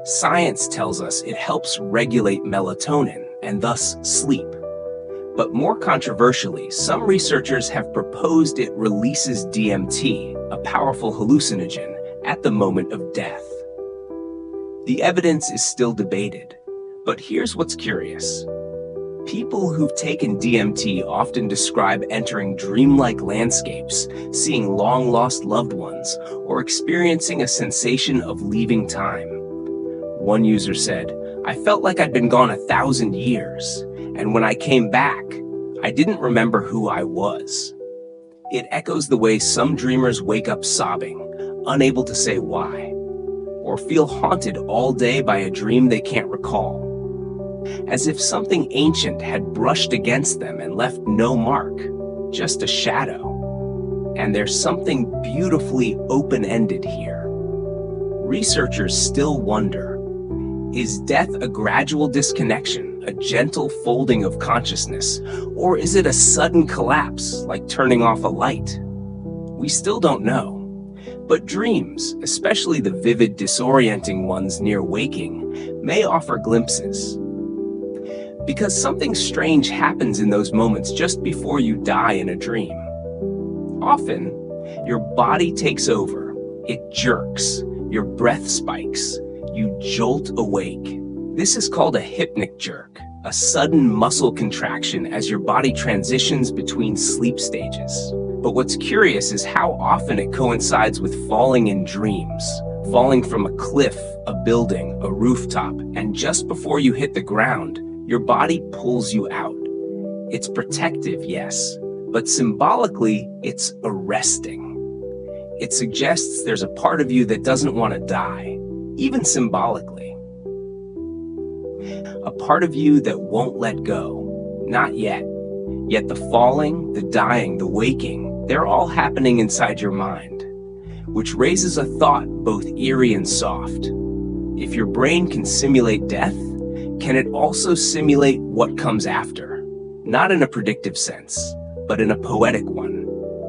Science tells us it helps regulate melatonin and thus sleep. But more controversially, some researchers have proposed it releases DMT, a powerful hallucinogen, at the moment of death. The evidence is still debated, but here's what's curious. People who've taken DMT often describe entering dreamlike landscapes, seeing long-lost loved ones, or experiencing a sensation of leaving time. One user said, "I felt like I'd been gone 1,000 years, and when I came back, I didn't remember who I was." It echoes the way some dreamers wake up sobbing, unable to say why, or feel haunted all day by a dream they can't recall, as if something ancient had brushed against them and left no mark, just a shadow. And there's something beautifully open-ended here. Researchers still wonder, is death a gradual disconnection, a gentle folding of consciousness, or is it a sudden collapse, like turning off a light? We still don't know. But dreams, especially the vivid, disorienting ones near waking, may offer glimpses. Because something strange happens in those moments just before you die in a dream. Often, your body takes over, it jerks, your breath spikes, you jolt awake. This is called a hypnic jerk, a sudden muscle contraction as your body transitions between sleep stages. But what's curious is how often it coincides with falling in dreams, falling from a cliff, a building, a rooftop, and just before you hit the ground, your body pulls you out. It's protective, yes, but symbolically, it's arresting. It suggests there's a part of you that doesn't want to die, even symbolically. A part of you that won't let go, not yet. Yet the falling, the dying, the waking, they're all happening inside your mind, which raises a thought both eerie and soft. If your brain can simulate death, can it also simulate what comes after? Not in a predictive sense, but in a poetic one,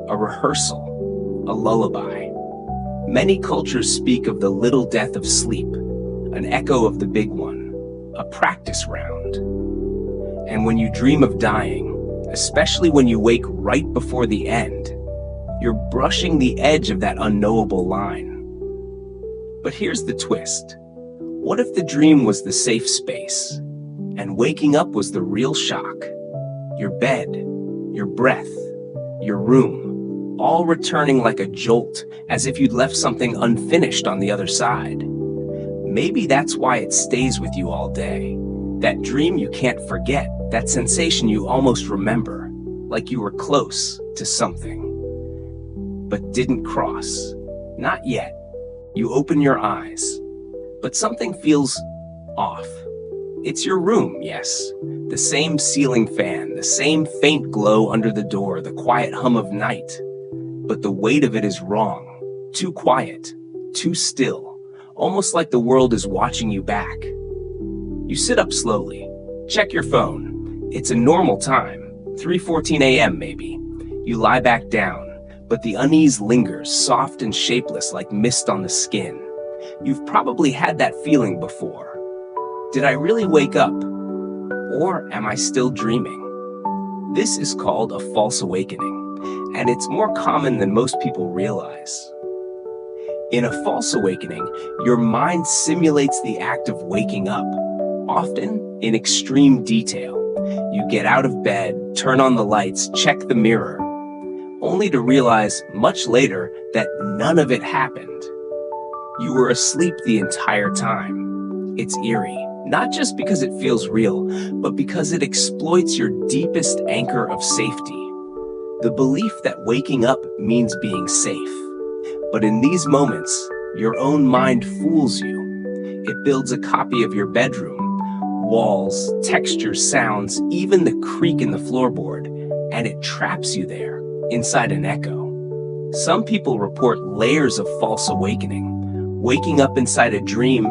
a rehearsal, a lullaby. Many cultures speak of the little death of sleep, an echo of the big one, a practice round. And when you dream of dying, especially when you wake right before the end, you're brushing the edge of that unknowable line. But here's the twist. What if the dream was the safe space, and waking up was the real shock? Your bed, your breath, your room, all returning like a jolt, as if you'd left something unfinished on the other side. Maybe that's why it stays with you all day. That dream you can't forget, that sensation you almost remember, like you were close to something, but didn't cross. Not yet. You open your eyes, but something feels off. It's your room, yes. The same ceiling fan, the same faint glow under the door, the quiet hum of night. But the weight of it is wrong. Too quiet, too still, almost like the world is watching you back. You sit up slowly, check your phone. It's a normal time, 3:14 a.m. maybe. You lie back down, but the unease lingers, soft and shapeless like mist on the skin. You've probably had that feeling before. Did I really wake up? Or am I still dreaming? This is called a false awakening, and it's more common than most people realize. In a false awakening, your mind simulates the act of waking up, often in extreme detail. You get out of bed, turn on the lights, check the mirror, only to realize much later that none of it happened. You were asleep the entire time. It's eerie, not just because it feels real, but because it exploits your deepest anchor of safety. The belief that waking up means being safe. But in these moments, your own mind fools you. It builds a copy of your bedroom, walls, textures, sounds, even the creak in the floorboard, and it traps you there, inside an echo. Some people report layers of false awakening, waking up inside a dream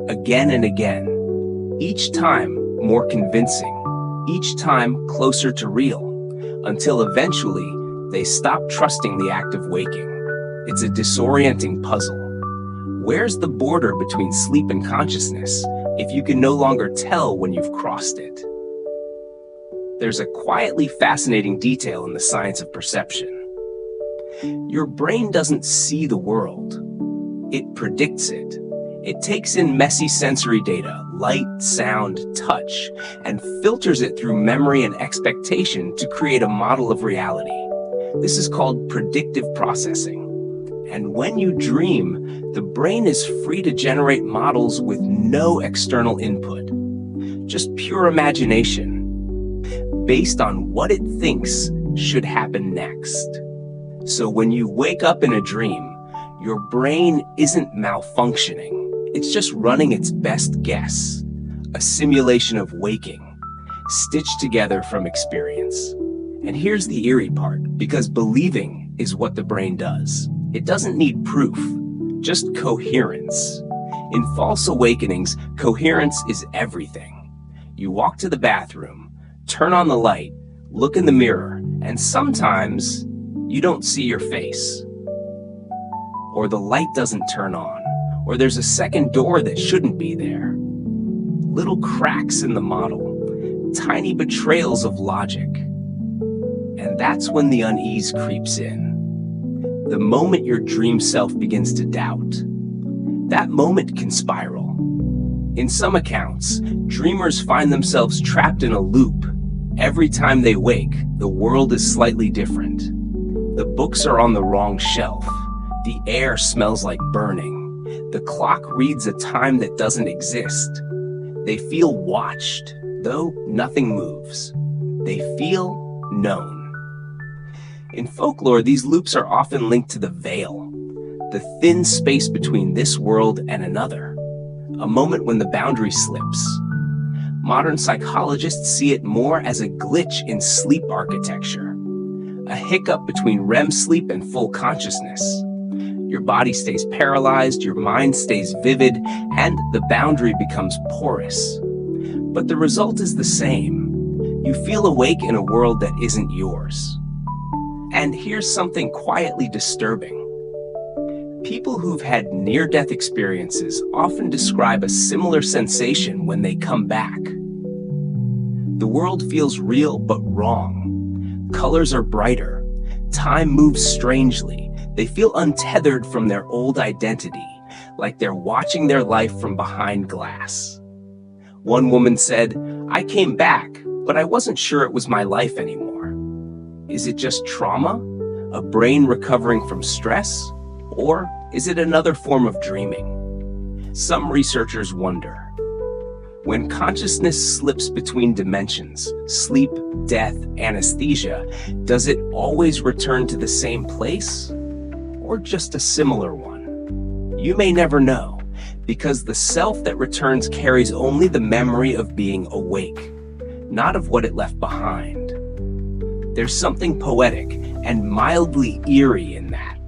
again and again, each time more convincing, each time closer to real, until eventually they stop trusting the act of waking. It's a disorienting puzzle. Where's the border between sleep and consciousness if you can no longer tell when you've crossed it? There's a quietly fascinating detail in the science of perception. Your brain doesn't see the world. It predicts it. It takes in messy sensory data, light, sound, touch, and filters it through memory and expectation to create a model of reality. This is called predictive processing. And when you dream, the brain is free to generate models with no external input, just pure imagination, based on what it thinks should happen next. So when you wake up in a dream, your brain isn't malfunctioning. It's just running its best guess, a simulation of waking, stitched together from experience. And here's the eerie part, because believing is what the brain does. It doesn't need proof, just coherence. In false awakenings, coherence is everything. You walk to the bathroom, turn on the light, look in the mirror, and sometimes you don't see your face. Or the light doesn't turn on, or there's a second door that shouldn't be there. Little cracks in the model, tiny betrayals of logic. And that's when the unease creeps in. The moment your dream self begins to doubt, that moment can spiral. In some accounts, dreamers find themselves trapped in a loop. Every time they wake, the world is slightly different. The books are on the wrong shelf. The air smells like burning. The clock reads a time that doesn't exist. They feel watched, though nothing moves. They feel known. In folklore, these loops are often linked to the veil, the thin space between this world and another, a moment when the boundary slips. Modern psychologists see it more as a glitch in sleep architecture, a hiccup between REM sleep and full consciousness. Your body stays paralyzed, your mind stays vivid, and the boundary becomes porous. But the result is the same. You feel awake in a world that isn't yours. And here's something quietly disturbing. People who've had near-death experiences often describe a similar sensation when they come back. The world feels real but wrong. Colors are brighter. Time moves strangely. They feel untethered from their old identity, like they're watching their life from behind glass. One woman said, "I came back, but I wasn't sure it was my life anymore." Is it just trauma? A brain recovering from stress? Or is it another form of dreaming? Some researchers wonder. When consciousness slips between dimensions, sleep, death, anesthesia, does it always return to the same place? Or just a similar one? You may never know, because the self that returns carries only the memory of being awake, not of what it left behind. There's something poetic and mildly eerie in that.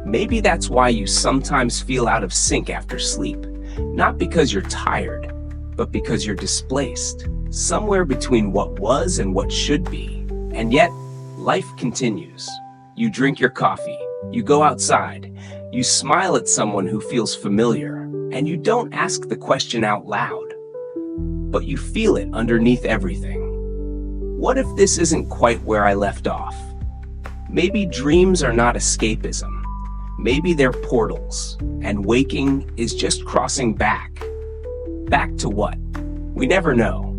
Maybe that's why you sometimes feel out of sync after sleep, not because you're tired, but because you're displaced, somewhere between what was and what should be. And yet, life continues. You drink your coffee, you go outside, you smile at someone who feels familiar, and you don't ask the question out loud, but you feel it underneath everything. What if this isn't quite where I left off? Maybe dreams are not escapism. Maybe they're portals, and waking is just crossing back. Back to what? We never know.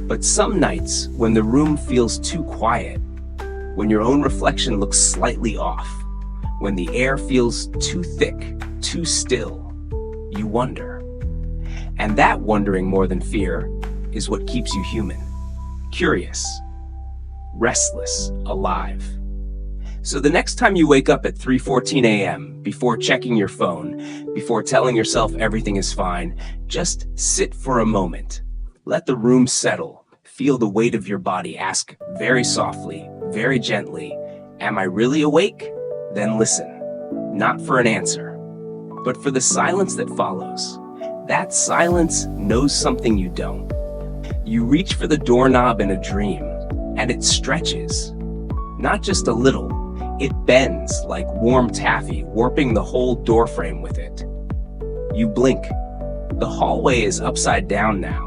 But some nights, when the room feels too quiet, when your own reflection looks slightly off, when the air feels too thick, too still, you wonder. And that wondering more than fear is what keeps you human, curious, restless, alive. So the next time you wake up at 3:14 a.m., before checking your phone, before telling yourself everything is fine, just sit for a moment. Let the room settle. Feel the weight of your body. Ask very softly, very gently, am I really awake? Then listen, not for an answer, but for the silence that follows. That silence knows something you don't. You reach for the doorknob in a dream, and it stretches. Not just a little, it bends like warm taffy, warping the whole doorframe with it. You blink. The hallway is upside down now.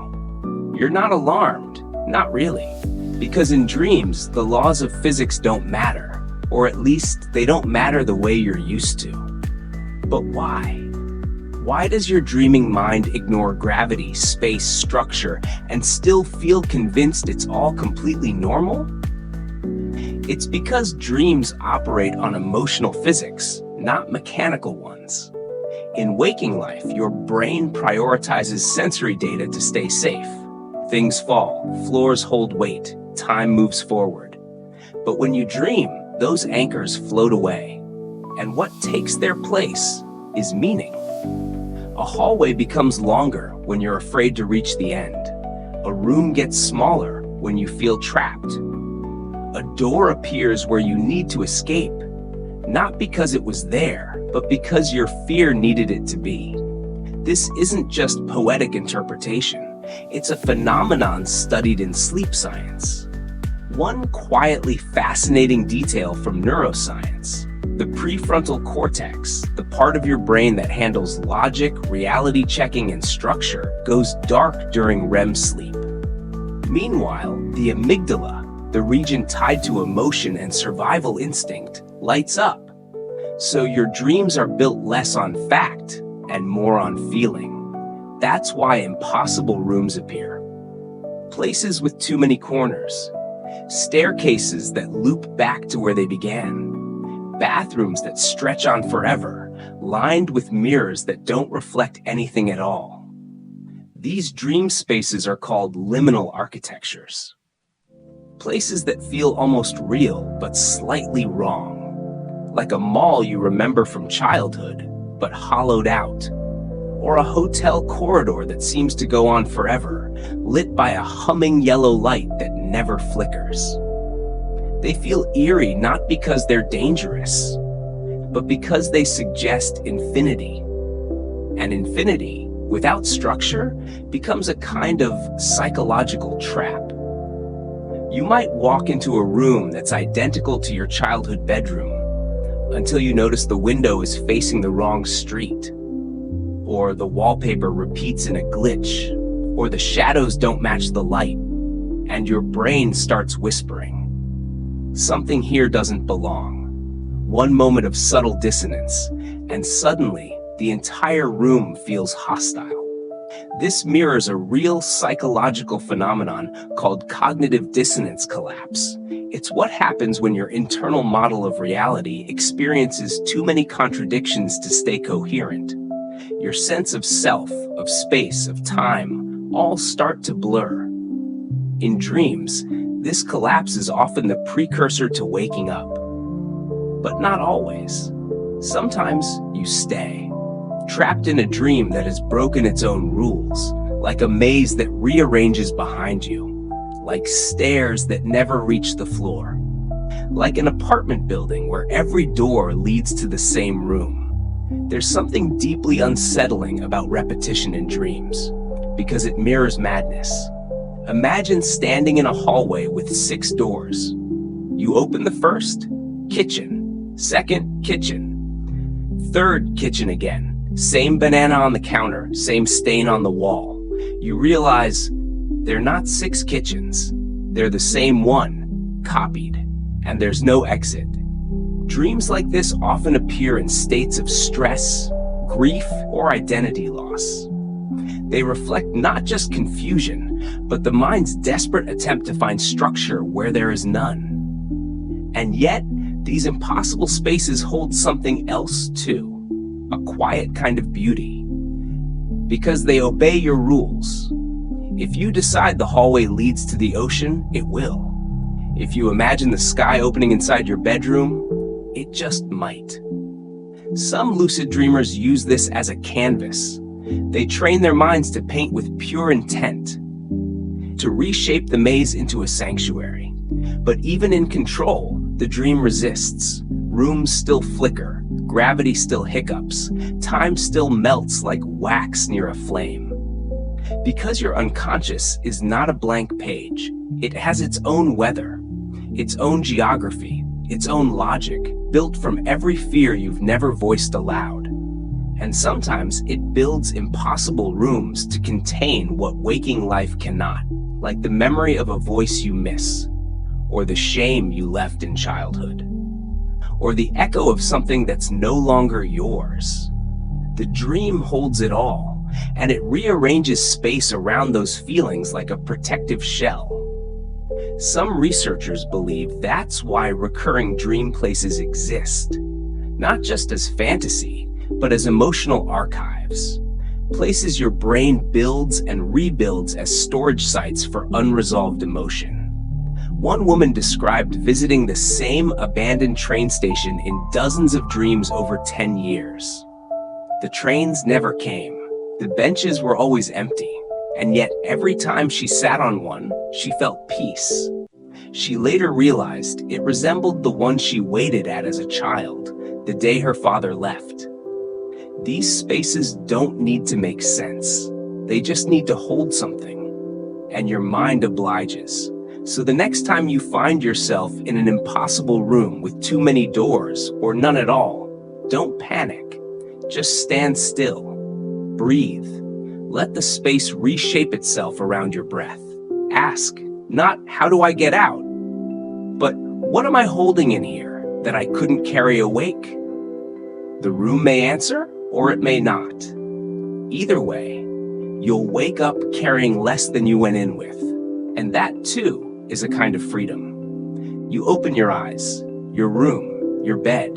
You're not alarmed, not really, because in dreams, the laws of physics don't matter, or at least they don't matter the way you're used to. But why? Why does your dreaming mind ignore gravity, space, structure, and still feel convinced it's all completely normal? It's because dreams operate on emotional physics, not mechanical ones. In waking life, your brain prioritizes sensory data to stay safe. Things fall, floors hold weight, time moves forward. But when you dream, those anchors float away. And what takes their place is meaning. A hallway becomes longer when you're afraid to reach the end. A room gets smaller when you feel trapped. A door appears where you need to escape, not because it was there, but because your fear needed it to be. This isn't just poetic interpretation. It's a phenomenon studied in sleep science. One quietly fascinating detail from neuroscience: the prefrontal cortex, the part of your brain that handles logic, reality checking, and structure, goes dark during REM sleep. Meanwhile, the amygdala, the region tied to emotion and survival instinct, lights up. So your dreams are built less on fact and more on feeling. That's why impossible rooms appear. Places with too many corners. Staircases that loop back to where they began. Bathrooms that stretch on forever, lined with mirrors that don't reflect anything at all. These dream spaces are called liminal architectures. Places that feel almost real, but slightly wrong. Like a mall you remember from childhood, but hollowed out. Or a hotel corridor that seems to go on forever, lit by a humming yellow light that never flickers. They feel eerie not because they're dangerous, but because they suggest infinity. And infinity, without structure, becomes a kind of psychological trap. You might walk into a room that's identical to your childhood bedroom until you notice the window is facing the wrong street, or the wallpaper repeats in a glitch, or the shadows don't match the light, and your brain starts whispering. Something here doesn't belong. One moment of subtle dissonance, and suddenly the entire room feels hostile. This mirrors a real psychological phenomenon called cognitive dissonance collapse. It's what happens when your internal model of reality experiences too many contradictions to stay coherent. Your sense of self, of space, of time, all start to blur. In dreams, this collapse is often the precursor to waking up. But not always. Sometimes you stay, trapped in a dream that has broken its own rules, like a maze that rearranges behind you, like stairs that never reach the floor. Like an apartment building where every door leads to the same room. There's something deeply unsettling about repetition in dreams, because it mirrors madness. Imagine standing in a hallway with 6 doors. You open the first, kitchen. Second, kitchen. Third, kitchen again. Same banana on the counter, same stain on the wall. You realize they're not 6 kitchens. They're the same one, copied, and there's no exit. Dreams like this often appear in states of stress, grief, or identity loss. They reflect not just confusion, but the mind's desperate attempt to find structure where there is none. And yet, these impossible spaces hold something else too, a quiet kind of beauty. Because they obey your rules. If you decide the hallway leads to the ocean, it will. If you imagine the sky opening inside your bedroom, it just might. Some lucid dreamers use this as a canvas. They train their minds to paint with pure intent, to reshape the maze into a sanctuary. But even in control, the dream resists. Rooms still flicker, gravity still hiccups, time still melts like wax near a flame. Because your unconscious is not a blank page, it has its own weather, its own geography, its own logic, built from every fear you've never voiced aloud. And sometimes it builds impossible rooms to contain what waking life cannot, like the memory of a voice you miss, or the shame you left in childhood, or the echo of something that's no longer yours. The dream holds it all, and it rearranges space around those feelings like a protective shell. Some researchers believe that's why recurring dream places exist, not just as fantasy, but as emotional archives, places your brain builds and rebuilds as storage sites for unresolved emotion. One woman described visiting the same abandoned train station in dozens of dreams over 10 years. The trains never came. The benches were always empty. And yet every time she sat on one, she felt peace. She later realized it resembled the one she waited at as a child, the day her father left. These spaces don't need to make sense. They just need to hold something. And your mind obliges. So the next time you find yourself in an impossible room with too many doors or none at all, don't panic. Just stand still. Breathe. Let the space reshape itself around your breath. Ask, not how do I get out, but what am I holding in here that I couldn't carry awake? The room may answer, or it may not. Either way, you'll wake up carrying less than you went in with. And that, too, is a kind of freedom. You open your eyes, your room, your bed,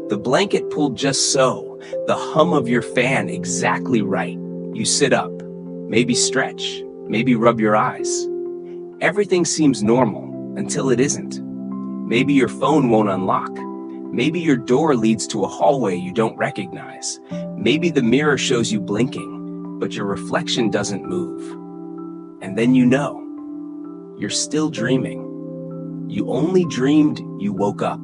the blanket pulled just so, the hum of your fan exactly right. You sit up, maybe stretch, maybe rub your eyes. Everything seems normal until it isn't. Maybe your phone won't unlock. Maybe your door leads to a hallway you don't recognize. Maybe the mirror shows you blinking, but your reflection doesn't move. And then you know, you're still dreaming. You only dreamed you woke up.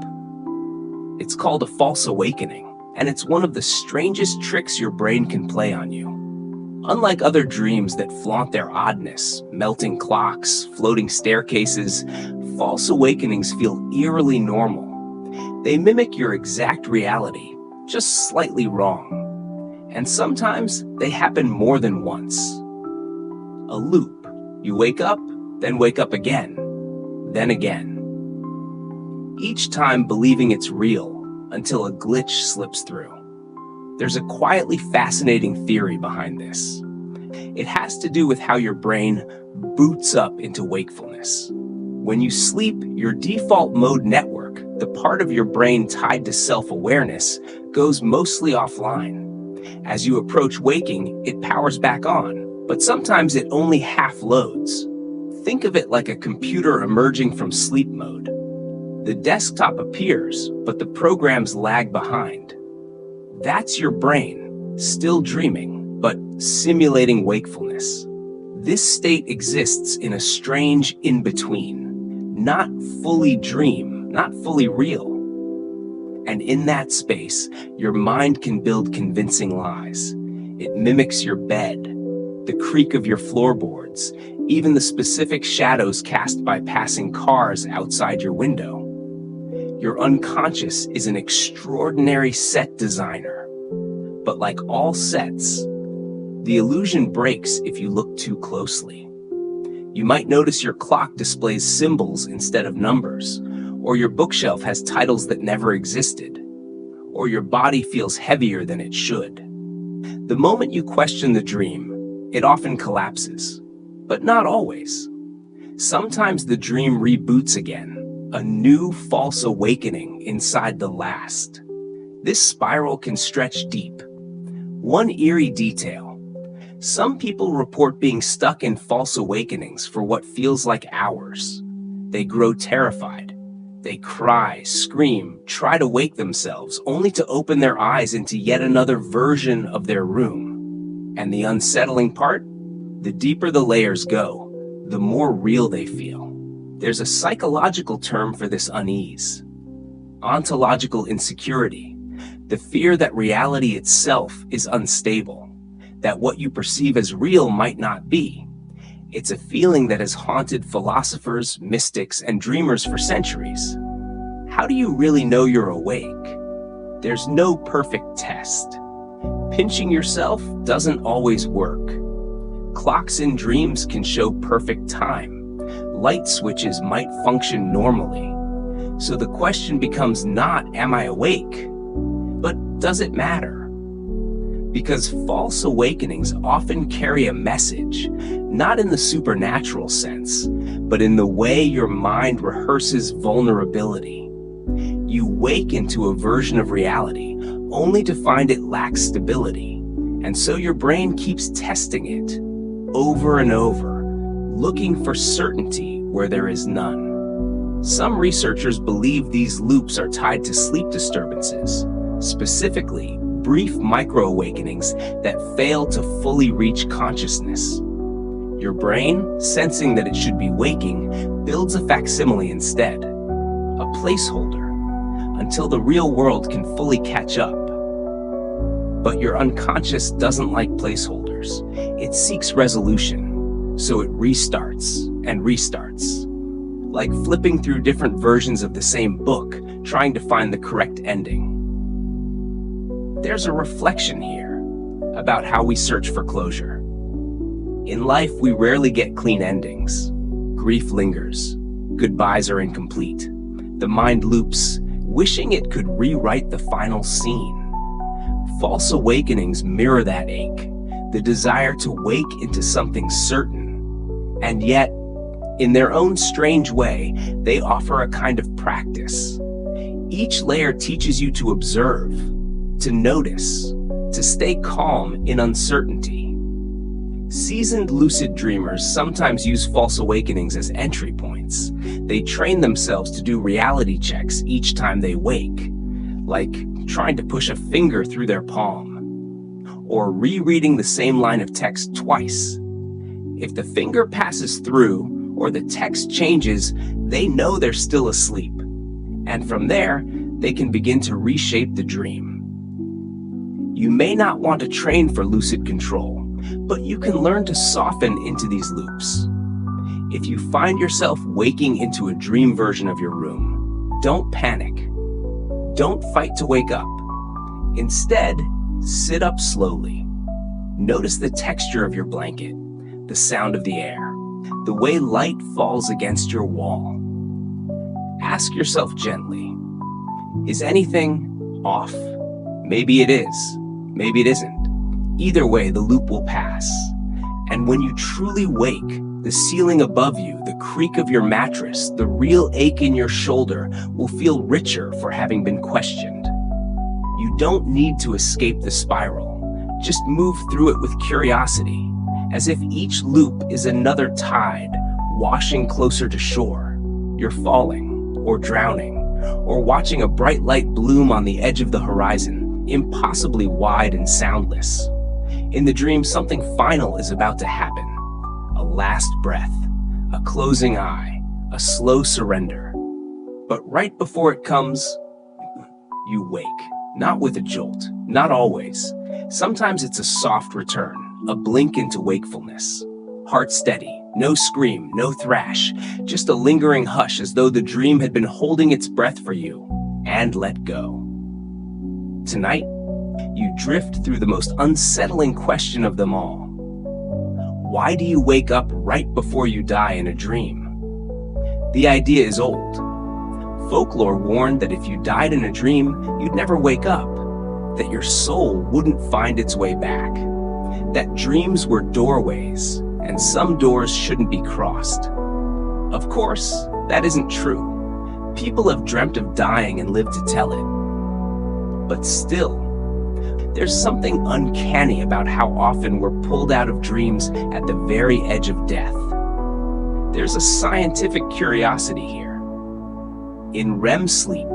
It's called a false awakening, and it's one of the strangest tricks your brain can play on you. Unlike other dreams that flaunt their oddness, melting clocks, floating staircases, false awakenings feel eerily normal. They mimic your exact reality, just slightly wrong. And sometimes they happen more than once. A loop. You wake up, then wake up again, then again. Each time believing it's real until a glitch slips through. There's a quietly fascinating theory behind this. It has to do with how your brain boots up into wakefulness. When you sleep, your default mode network, the part of your brain tied to self-awareness, goes mostly offline. As you approach waking, it powers back on, but sometimes it only half loads. Think of it like a computer emerging from sleep mode. The desktop appears, but the programs lag behind. That's your brain, still dreaming, but simulating wakefulness. This state exists in a strange in-between. Not fully dream, not fully real. And in that space, your mind can build convincing lies. It mimics your bed, the creak of your floorboards, even the specific shadows cast by passing cars outside your window. Your unconscious is an extraordinary set designer. But like all sets, the illusion breaks if you look too closely. You might notice your clock displays symbols instead of numbers, or your bookshelf has titles that never existed, or your body feels heavier than it should. The moment you question the dream, it often collapses, but not always. Sometimes the dream reboots again, a new false awakening inside the last. This spiral can stretch deep. One eerie detail. Some people report being stuck in false awakenings for what feels like hours. They grow terrified. They cry, scream, try to wake themselves, only to open their eyes into yet another version of their room. And the unsettling part? The deeper the layers go, the more real they feel. There's a psychological term for this unease: ontological insecurity, the fear that reality itself is unstable, that what you perceive as real might not be. It's a feeling that has haunted philosophers, mystics, and dreamers for centuries. How do you really know you're awake? There's no perfect test. Pinching yourself doesn't always work. Clocks in dreams can show perfect time. Light switches might function normally. So the question becomes not, am I awake? But does it matter? Because false awakenings often carry a message, not in the supernatural sense, but in the way your mind rehearses vulnerability. You wake into a version of reality only to find it lacks stability, and so your brain keeps testing it over and over, looking for certainty where there is none. Some researchers believe these loops are tied to sleep disturbances, specifically brief micro-awakenings that fail to fully reach consciousness. Your brain, sensing that it should be waking, builds a facsimile instead, a placeholder, until the real world can fully catch up. But your unconscious doesn't like placeholders. It seeks resolution, so it restarts and restarts, like flipping through different versions of the same book, trying to find the correct ending. There's a reflection here about how we search for closure. In life, we rarely get clean endings. Grief lingers. Goodbyes are incomplete. The mind loops, wishing it could rewrite the final scene. False awakenings mirror that ache, the desire to wake into something certain. And yet, in their own strange way, they offer a kind of practice. Each layer teaches you to observe, to notice, to stay calm in uncertainty. Seasoned lucid dreamers sometimes use false awakenings as entry points. They train themselves to do reality checks each time they wake, like trying to push a finger through their palm, or rereading the same line of text twice. If the finger passes through or the text changes, they know they're still asleep. And from there, they can begin to reshape the dream. You may not want to train for lucid control, but you can learn to soften into these loops. If you find yourself waking into a dream version of your room, don't panic. Don't fight to wake up. Instead, sit up slowly. Notice the texture of your blanket, the sound of the air, the way light falls against your wall. Ask yourself gently, is anything off? Maybe it is. Maybe it isn't. Either way, the loop will pass. And when you truly wake, the ceiling above you, the creak of your mattress, the real ache in your shoulder will feel richer for having been questioned. You don't need to escape the spiral. Just move through it with curiosity, as if each loop is another tide washing closer to shore. You're falling, or drowning, or watching a bright light bloom on the edge of the horizon, impossibly wide and soundless. In the dream, something final is about to happen. A last breath, a closing eye, a slow surrender. But right before it comes, you wake. Not with a jolt, not always. Sometimes it's a soft return, a blink into wakefulness. Heart steady, no scream, no thrash, just a lingering hush as though the dream had been holding its breath for you and let go. Tonight, you drift through the most unsettling question of them all. Why do you wake up right before you die in a dream? The idea is old. Folklore warned that if you died in a dream, you'd never wake up, that your soul wouldn't find its way back, that dreams were doorways, and some doors shouldn't be crossed. Of course, that isn't true. People have dreamt of dying and lived to tell it. But still, there's something uncanny about how often we're pulled out of dreams at the very edge of death. There's a scientific curiosity here. In REM sleep,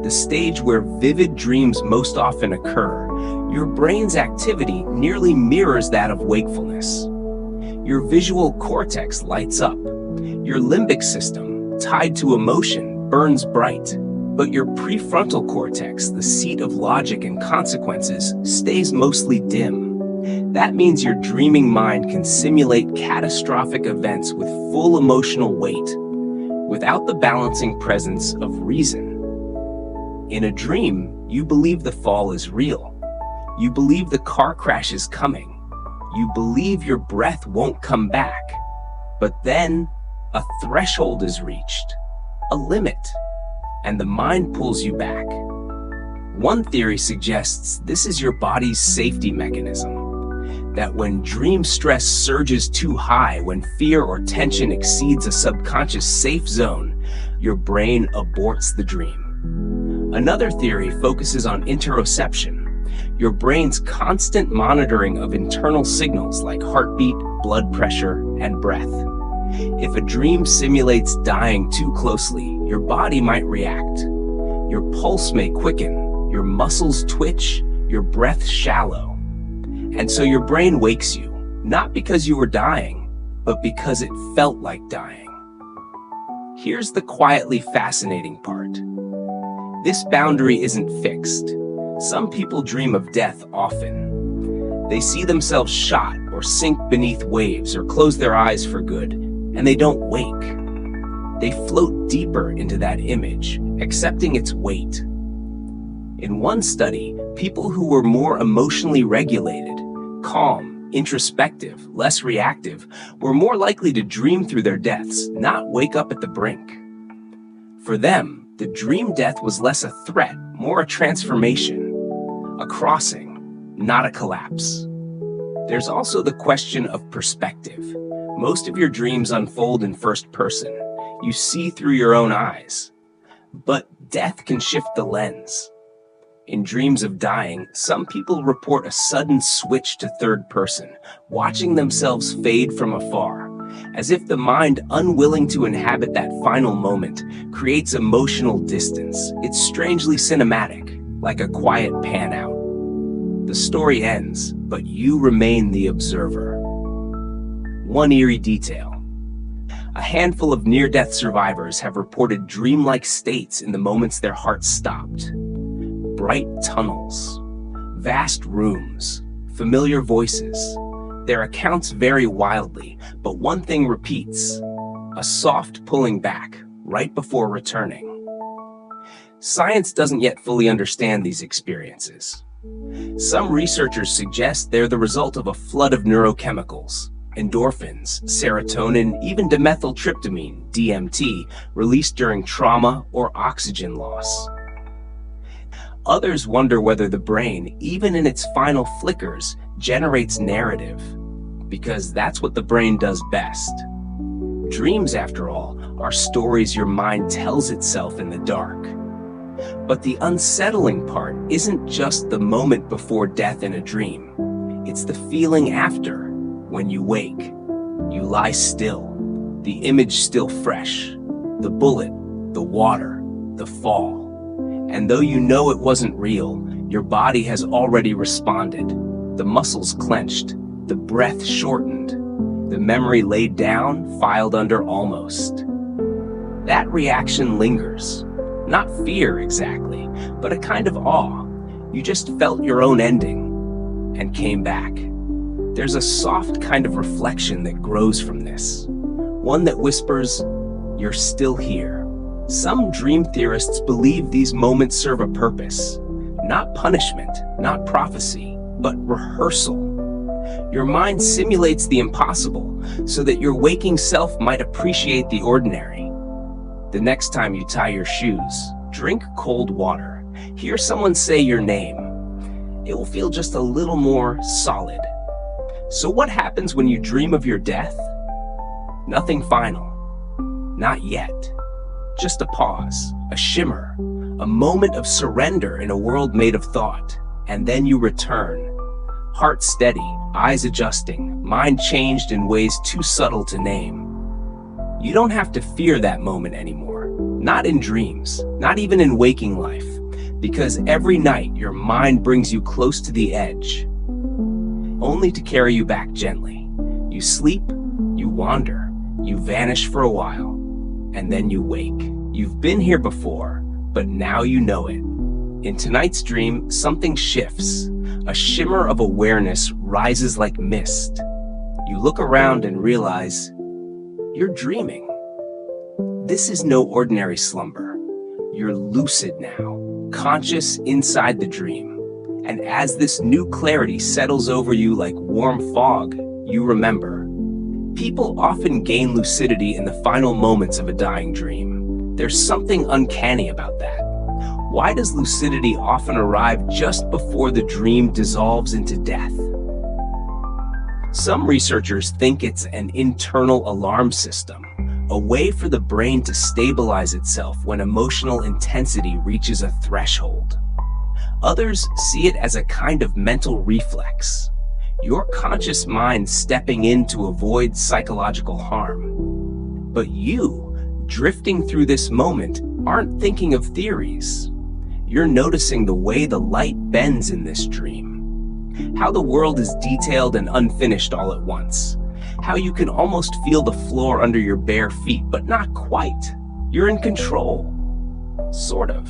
the stage where vivid dreams most often occur, your brain's activity nearly mirrors that of wakefulness. Your visual cortex lights up. Your limbic system, tied to emotion, burns bright. But your prefrontal cortex, the seat of logic and consequences, stays mostly dim. That means your dreaming mind can simulate catastrophic events with full emotional weight, without the balancing presence of reason. In a dream, you believe the fall is real. You believe the car crash is coming. You believe your breath won't come back. But then, a threshold is reached, a limit, and the mind pulls you back. One theory suggests this is your body's safety mechanism, that when dream stress surges too high, when fear or tension exceeds a subconscious safe zone, your brain aborts the dream. Another theory focuses on interoception, your brain's constant monitoring of internal signals like heartbeat, blood pressure, and breath. If a dream simulates dying too closely, your body might react. Your pulse may quicken, your muscles twitch, your breath shallow. And so your brain wakes you, not because you were dying, but because it felt like dying. Here's the quietly fascinating part. This boundary isn't fixed. Some people dream of death often. They see themselves shot or sink beneath waves or close their eyes for good, and they don't wake. They float deeper into that image, accepting its weight. In one study, people who were more emotionally regulated, calm, introspective, less reactive, were more likely to dream through their deaths, not wake up at the brink. For them, the dream death was less a threat, more a transformation, a crossing, not a collapse. There's also the question of perspective. Most of your dreams unfold in first person. You see through your own eyes. But death can shift the lens. In dreams of dying, some people report a sudden switch to third person, watching themselves fade from afar, as if the mind, unwilling to inhabit that final moment, creates emotional distance. It's strangely cinematic, like a quiet pan out. The story ends, but you remain the observer. One eerie detail. A handful of near-death survivors have reported dreamlike states in the moments their hearts stopped. Bright tunnels, vast rooms, familiar voices. Their accounts vary wildly, but one thing repeats: a soft pulling back right before returning. Science doesn't yet fully understand these experiences. Some researchers suggest they're the result of a flood of neurochemicals, endorphins, serotonin, even dimethyltryptamine, DMT, released during trauma or oxygen loss. Others wonder whether the brain, even in its final flickers, generates narrative, because that's what the brain does best. Dreams, after all, are stories your mind tells itself in the dark. But the unsettling part isn't just the moment before death in a dream. It's the feeling after, when you wake. You lie still, the image still fresh, the bullet, the water, the fall. And though you know it wasn't real, your body has already responded. The muscles clenched, the breath shortened, the memory laid down, filed under almost. that reaction lingers. Not fear exactly, but a kind of awe. You just felt your own ending and came back. There's a soft kind of reflection that grows from this. One that whispers, "You're still here." Some dream theorists believe these moments serve a purpose. Not punishment, not prophecy, but rehearsal. Your mind simulates the impossible so that your waking self might appreciate the ordinary. The next time you tie your shoes, drink cold water. Hear someone say your name. It will feel just a little more solid. So what happens when you dream of your death? Nothing final. Not yet. Just a pause, a shimmer, a moment of surrender in a world made of thought. And then you return. Heart steady, eyes adjusting, mind changed in ways too subtle to name. You don't have to fear that moment anymore. Not in dreams, not even in waking life. Because every night your mind brings you close to the edge, only to carry you back gently. You sleep, you wander, you vanish for a while, and then you wake. You've been here before, but now you know it. In tonight's dream, something shifts. A shimmer of awareness rises like mist. You look around and realize you're dreaming. This is no ordinary slumber. You're lucid now, conscious inside the dream. And as this new clarity settles over you like warm fog, you remember. People often gain lucidity in the final moments of a dying dream. There's something uncanny about that. Why does lucidity often arrive just before the dream dissolves into death? Some researchers think it's an internal alarm system, a way for the brain to stabilize itself when emotional intensity reaches a threshold. Others see it as a kind of mental reflex, your conscious mind stepping in to avoid psychological harm. But you, drifting through this moment, aren't thinking of theories. You're noticing the way the light bends in this dream, how the world is detailed and unfinished all at once, how you can almost feel the floor under your bare feet, but not quite. You're in control. Sort of.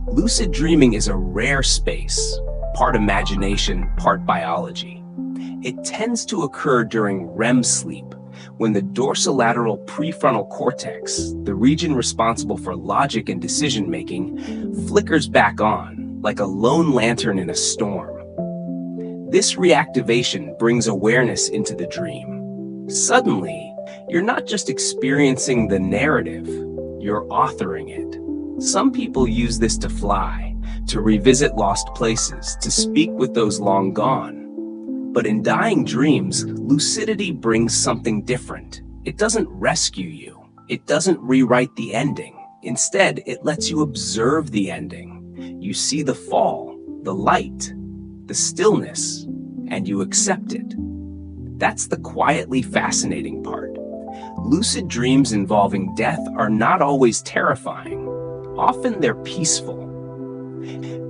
Lucid dreaming is a rare space, part imagination, part biology. It tends to occur during REM sleep, when the dorsolateral prefrontal cortex, the region responsible for logic and decision-making, flickers back on, like a lone lantern in a storm. This reactivation brings awareness into the dream. Suddenly, you're not just experiencing the narrative, you're authoring it. Some people use this to fly, to revisit lost places, to speak with those long gone. But in dying dreams, lucidity brings something different. It doesn't rescue you. It doesn't rewrite the ending. Instead, it lets you observe the ending. You see the fall, the light, the stillness, and you accept it. That's the quietly fascinating part. Lucid dreams involving death are not always terrifying. Often they're peaceful.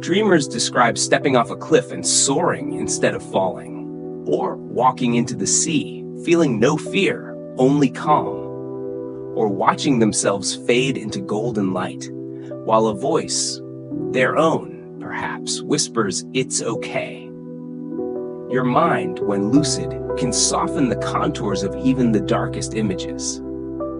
Dreamers describe stepping off a cliff and soaring instead of falling. Or walking into the sea, feeling no fear, only calm. Or watching themselves fade into golden light, while a voice, their own, perhaps, whispers, "It's okay." Your mind, when lucid, can soften the contours of even the darkest images.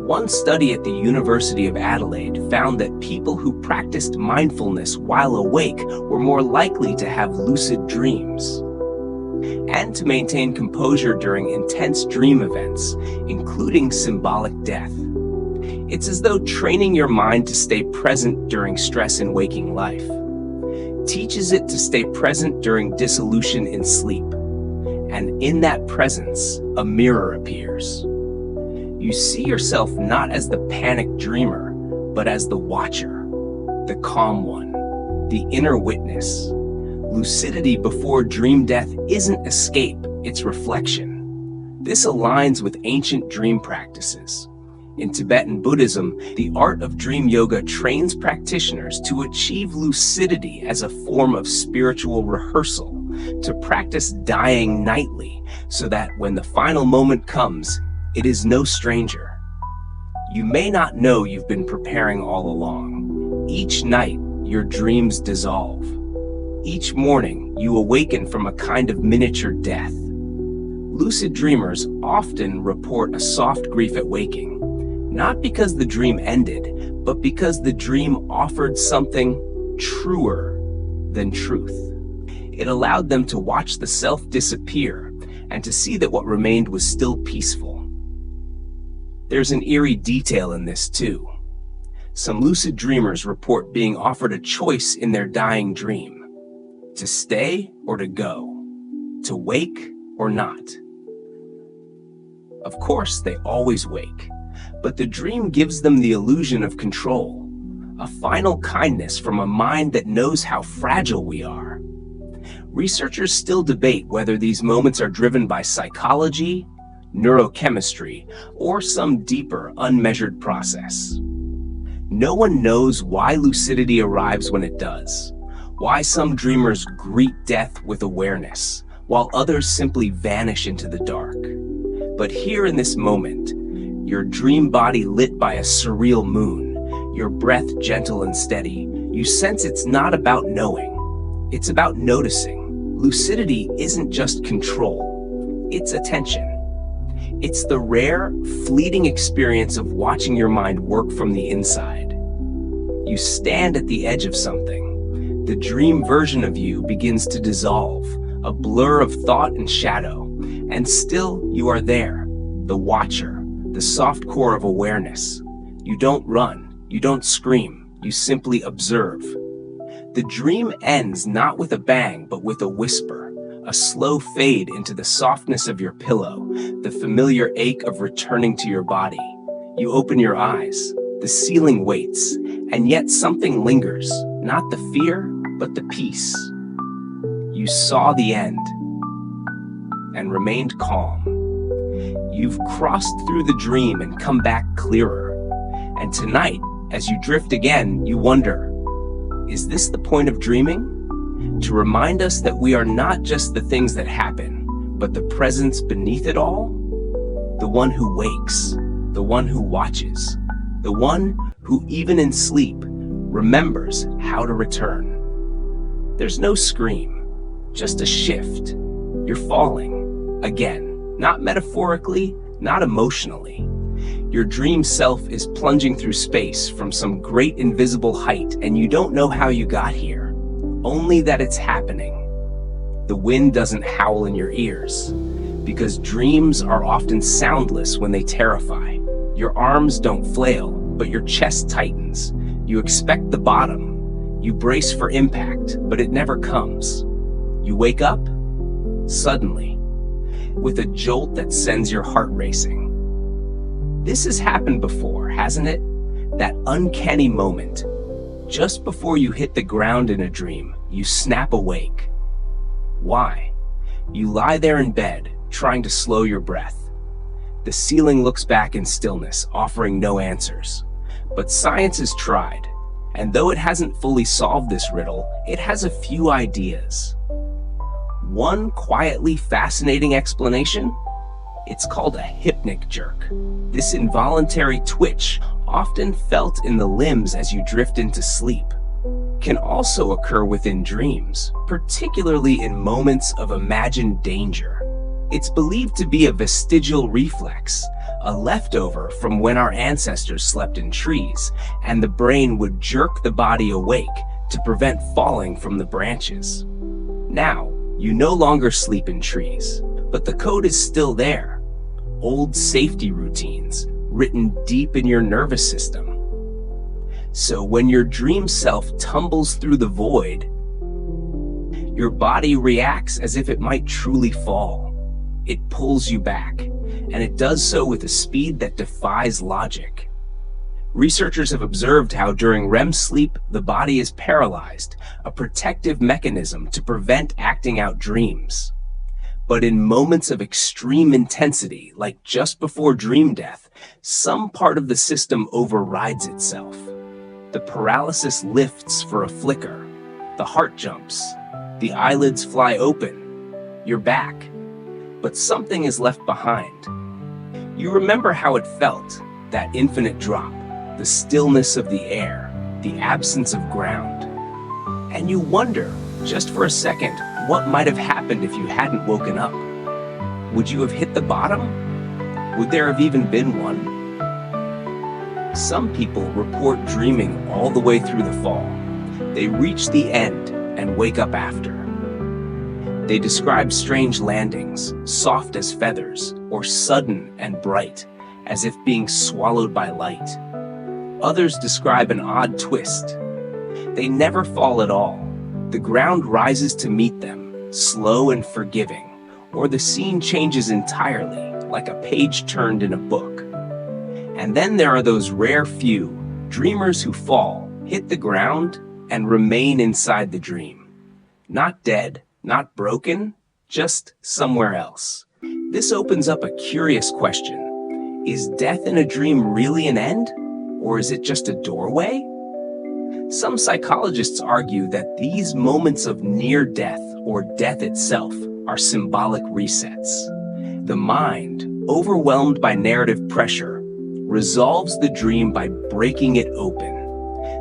One study at the University of Adelaide found that people who practiced mindfulness while awake were more likely to have lucid dreams and to maintain composure during intense dream events, including symbolic death. It's as though training your mind to stay present during stress in waking life teaches it to stay present during dissolution in sleep. And in that presence, a mirror appears. You see yourself not as the panicked dreamer, but as the watcher, the calm one, the inner witness. Lucidity before dream death isn't escape, it's reflection. This aligns with ancient dream practices. In Tibetan Buddhism, the art of dream yoga trains practitioners to achieve lucidity as a form of spiritual rehearsal, to practice dying nightly, so that when the final moment comes, it is no stranger. You may not know you've been preparing all along. Each night, your dreams dissolve. Each morning, you awaken from a kind of miniature death. Lucid dreamers often report a soft grief at waking, not because the dream ended, but because the dream offered something truer than truth. It allowed them to watch the self disappear and to see that what remained was still peaceful. There's an eerie detail in this too. Some lucid dreamers report being offered a choice in their dying dream: to stay or to go, to wake or not. Of course, they always wake, but the dream gives them the illusion of control, a final kindness from a mind that knows how fragile we are. Researchers still debate whether these moments are driven by psychology, neurochemistry, or some deeper, unmeasured process. No one knows why lucidity arrives when it does, why some dreamers greet death with awareness, while others simply vanish into the dark. But here in this moment, your dream body lit by a surreal moon, your breath gentle and steady, you sense it's not about knowing, it's about noticing. Lucidity isn't just control, it's attention. It's the rare, fleeting experience of watching your mind work from the inside. You stand at the edge of something. The dream version of you begins to dissolve, a blur of thought and shadow, and still you are there, the watcher, the soft core of awareness. You don't run, you don't scream, you simply observe. The dream ends not with a bang, but with a whisper, a slow fade into the softness of your pillow, the familiar ache of returning to your body. You open your eyes, the ceiling waits, and yet something lingers, not the fear, but the peace. You saw the end and remained calm. You've crossed through the dream and come back clearer. And tonight, as you drift again, you wonder, is this the point of dreaming? To remind us that we are not just the things that happen, but the presence beneath it all? The one who wakes, the one who watches, the one who, even in sleep, remembers how to return. There's no scream, just a shift. You're falling, again, not metaphorically, not emotionally. Your dream self is plunging through space from some great invisible height, and you don't know how you got here, only that it's happening. The wind doesn't howl in your ears, because dreams are often soundless when they terrify. Your arms don't flail, but your chest tightens. You expect the bottom. You brace for impact, but it never comes. You wake up, suddenly, with a jolt that sends your heart racing. This has happened before, hasn't it? That uncanny moment. Just before you hit the ground in a dream, you snap awake. Why? You lie there in bed, trying to slow your breath. The ceiling looks back in stillness, offering no answers. But science has tried, and though it hasn't fully solved this riddle, it has a few ideas. One quietly fascinating explanation? It's called a hypnic jerk. This involuntary twitch, often felt in the limbs as you drift into sleep, can also occur within dreams, particularly in moments of imagined danger. It's believed to be a vestigial reflex, a leftover from when our ancestors slept in trees, and the brain would jerk the body awake to prevent falling from the branches. Now, you no longer sleep in trees, but the code is still there. Old safety routines, written deep in your nervous system. So when your dream self tumbles through the void, your body reacts as if it might truly fall. It pulls you back, and it does so with a speed that defies logic. Researchers have observed how during REM sleep, the body is paralyzed, a protective mechanism to prevent acting out dreams. But in moments of extreme intensity, like just before dream death, some part of the system overrides itself. The paralysis lifts for a flicker, the heart jumps, the eyelids fly open, you're back. But something is left behind. You remember how it felt, that infinite drop, the stillness of the air, the absence of ground. And you wonder, just for a second, what might have happened if you hadn't woken up. Would you have hit the bottom? Would there have even been one? Some people report dreaming all the way through the fall. They reach the end and wake up after. They describe strange landings, soft as feathers, or sudden and bright, as if being swallowed by light. Others describe an odd twist. They never fall at all. The ground rises to meet them, slow and forgiving, or the scene changes entirely, like a page turned in a book. And then there are those rare few, dreamers who fall, hit the ground, and remain inside the dream. Not dead, not broken, just somewhere else. This opens up a curious question. Is death in a dream really an end? Or is it just a doorway? Some psychologists argue that these moments of near death or death itself are symbolic resets. The mind, overwhelmed by narrative pressure, resolves the dream by breaking it open,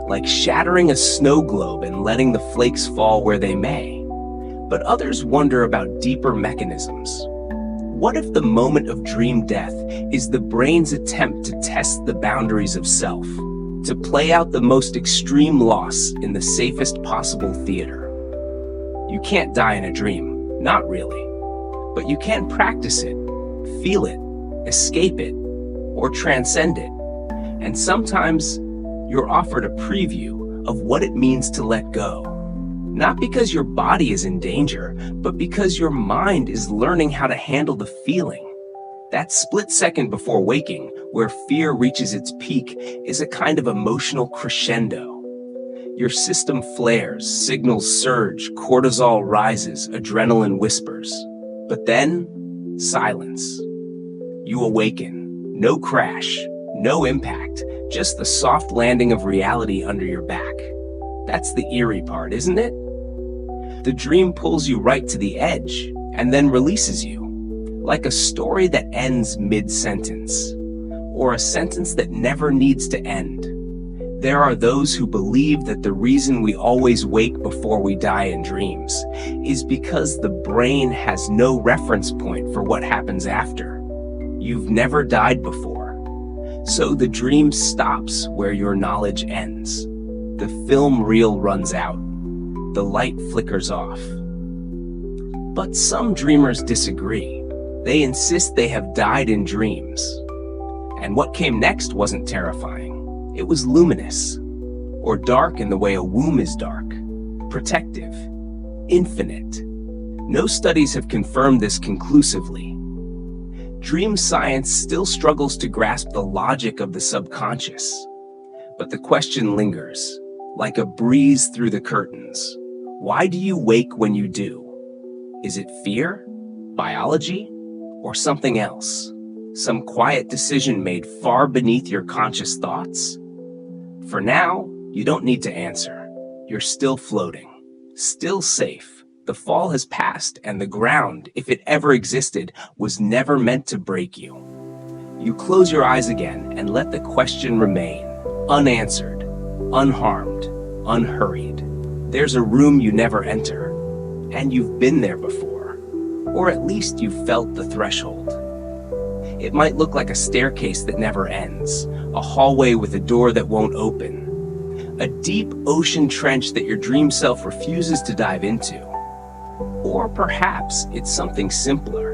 like shattering a snow globe and letting the flakes fall where they may. But others wonder about deeper mechanisms. What if the moment of dream death is the brain's attempt to test the boundaries of self, to play out the most extreme loss in the safest possible theater? You can't die in a dream, not really, but you can practice it, feel it, escape it, or transcend it. And sometimes you're offered a preview of what it means to let go. Not because your body is in danger, but because your mind is learning how to handle the feeling. That split second before waking, where fear reaches its peak, is a kind of emotional crescendo. Your system flares, signals surge, cortisol rises, adrenaline whispers. But then, silence. You awaken. No crash, no impact, just the soft landing of reality under your back. That's the eerie part, isn't it? The dream pulls you right to the edge and then releases you, like a story that ends mid-sentence, or a sentence that never needs to end. There are those who believe that the reason we always wake before we die in dreams is because the brain has no reference point for what happens after. You've never died before, so the dream stops where your knowledge ends. The film reel runs out. The light flickers off. But some dreamers disagree. They insist they have died in dreams. And what came next wasn't terrifying. It was luminous, or dark in the way a womb is dark, protective, infinite. No studies have confirmed this conclusively. Dream science still struggles to grasp the logic of the subconscious. But the question lingers, like a breeze through the curtains. Why do you wake when you do? Is it fear, biology, or something else? Some quiet decision made far beneath your conscious thoughts? For now, you don't need to answer. You're still floating, still safe. The fall has passed, and the ground, if it ever existed, was never meant to break you. You close your eyes again and let the question remain, unanswered, unharmed, unhurried. There's a room you never enter, and you've been there before, or at least you've felt the threshold. It might look like a staircase that never ends, a hallway with a door that won't open, a deep ocean trench that your dream self refuses to dive into. Or perhaps it's something simpler,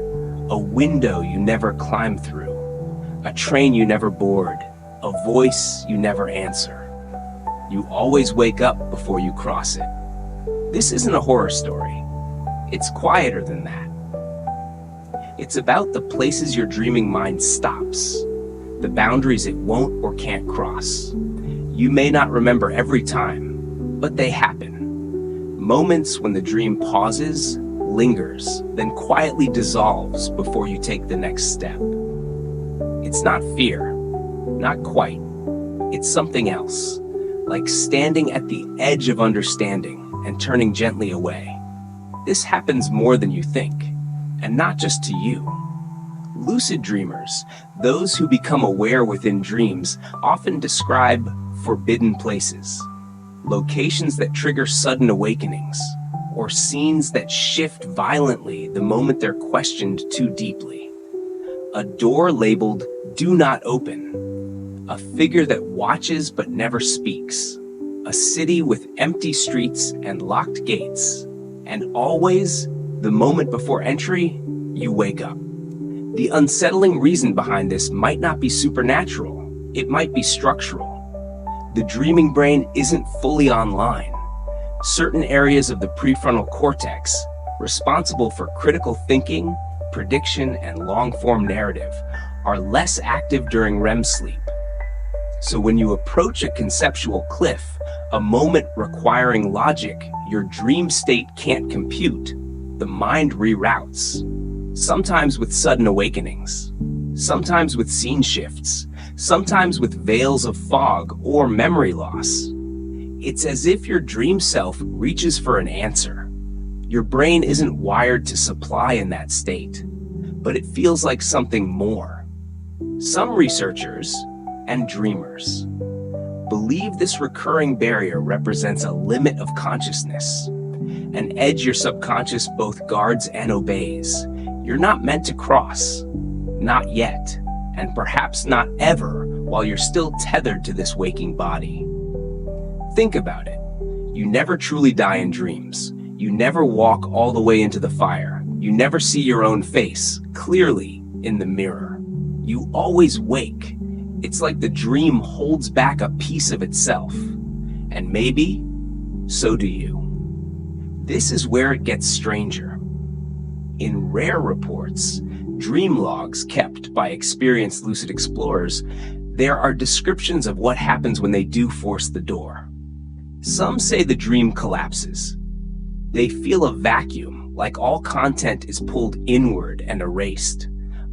a window you never climbed through, a train you never board, a voice you never answer. You always wake up before you cross it. This isn't a horror story. It's quieter than that. It's about the places your dreaming mind stops, the boundaries it won't or can't cross. You may not remember every time, but they happen. Moments when the dream pauses, lingers, then quietly dissolves before you take the next step. It's not fear, not quite. It's something else, like standing at the edge of understanding and turning gently away. This happens more than you think, and not just to you. Lucid dreamers, those who become aware within dreams, often describe forbidden places, locations that trigger sudden awakenings, or scenes that shift violently the moment they're questioned too deeply. A door labeled "Do Not Open," a figure that watches but never speaks, a city with empty streets and locked gates, and always, the moment before entry, you wake up. The unsettling reason behind this might not be supernatural, it might be structural. The dreaming brain isn't fully online. Certain areas of the prefrontal cortex, responsible for critical thinking, prediction, and long-form narrative, are less active during REM sleep. So when you approach a conceptual cliff, a moment requiring logic your dream state can't compute, the mind reroutes. Sometimes with sudden awakenings, sometimes with scene shifts, sometimes with veils of fog or memory loss. It's as if your dream self reaches for an answer. Your brain isn't wired to supply in that state, but it feels like something more. Some researchers and dreamers believe this recurring barrier represents a limit of consciousness, an edge your subconscious both guards and obeys. You're not meant to cross, not yet, and perhaps not ever while you're still tethered to this waking body. Think about it. You never truly die in dreams. You never walk all the way into the fire. You never see your own face clearly in the mirror. You always wake. It's like the dream holds back a piece of itself. And maybe, so do you. This is where it gets stranger. In rare reports, dream logs kept by experienced lucid explorers, there are descriptions of what happens when they do force the door. Some say the dream collapses. They feel a vacuum, like all content is pulled inward and erased.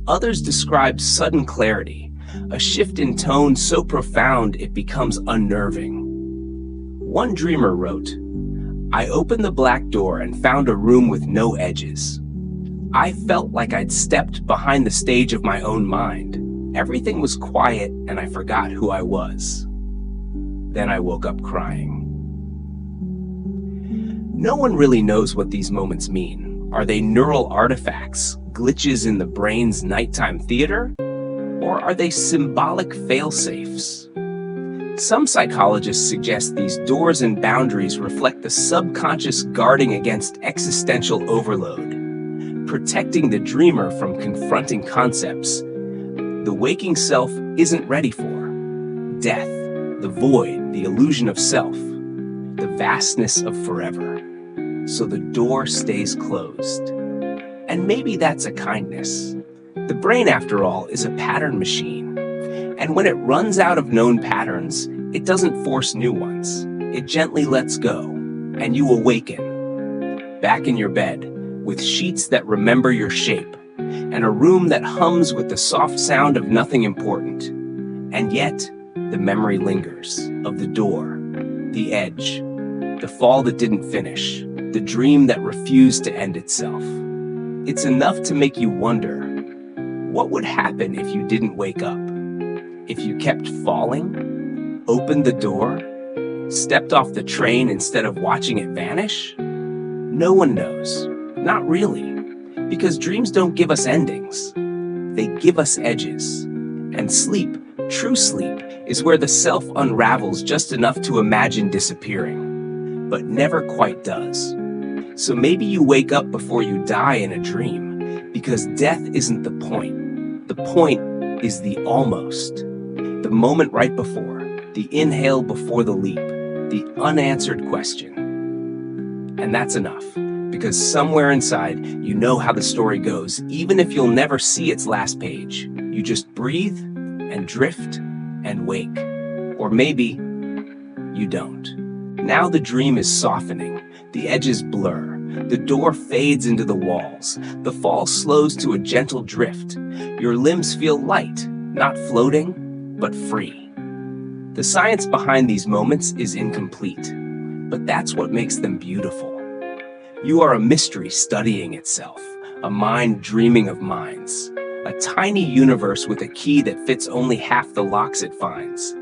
Others describe sudden clarity, a shift in tone so profound it becomes unnerving. One dreamer wrote, "I opened the black door and found a room with no edges. I felt like I'd stepped behind the stage of my own mind. Everything was quiet and I forgot who I was. Then I woke up crying." No one really knows what these moments mean. Are they neural artifacts, glitches in the brain's nighttime theater? Or are they symbolic fail-safes? Some psychologists suggest these doors and boundaries reflect the subconscious guarding against existential overload, protecting the dreamer from confronting concepts the waking self isn't ready for. Death, the void, the illusion of self, the vastness of forever. So the door stays closed. And maybe that's a kindness. The brain, after all, is a pattern machine. And when it runs out of known patterns, it doesn't force new ones. It gently lets go, and you awaken. Back in your bed, with sheets that remember your shape, and a room that hums with the soft sound of nothing important. And yet, the memory lingers of the door, the edge, the fall that didn't finish, the dream that refused to end itself. It's enough to make you wonder, what would happen if you didn't wake up? If you kept falling, opened the door, stepped off the train instead of watching it vanish? No one knows. Not really. Because dreams don't give us endings. They give us edges. And sleep, true sleep, is where the self unravels just enough to imagine disappearing, but never quite does. So maybe you wake up before you die in a dream, because death isn't the point. The point is the almost. The moment right before, the inhale before the leap, the unanswered question. And that's enough. Because somewhere inside, you know how the story goes, even if you'll never see its last page. You just breathe and drift and wake. Or maybe you don't. Now the dream is softening. The edges blur. The door fades into the walls. The fall slows to a gentle drift. Your limbs feel light, not floating, but free. The science behind these moments is incomplete, but that's what makes them beautiful. You are a mystery studying itself, a mind dreaming of minds, a tiny universe with a key that fits only half the locks it finds.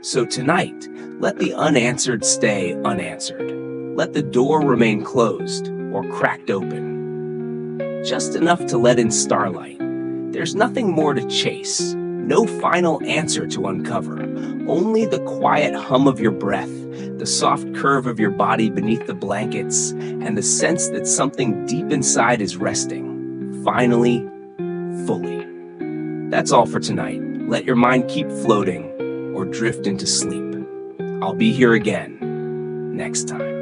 So tonight, let the unanswered stay unanswered. Let the door remain closed or cracked open, just enough to let in starlight. There's nothing more to chase, no final answer to uncover, only the quiet hum of your breath, the soft curve of your body beneath the blankets, and the sense that something deep inside is resting, finally, fully. That's all for tonight. Let your mind keep floating or drift into sleep. I'll be here again next time.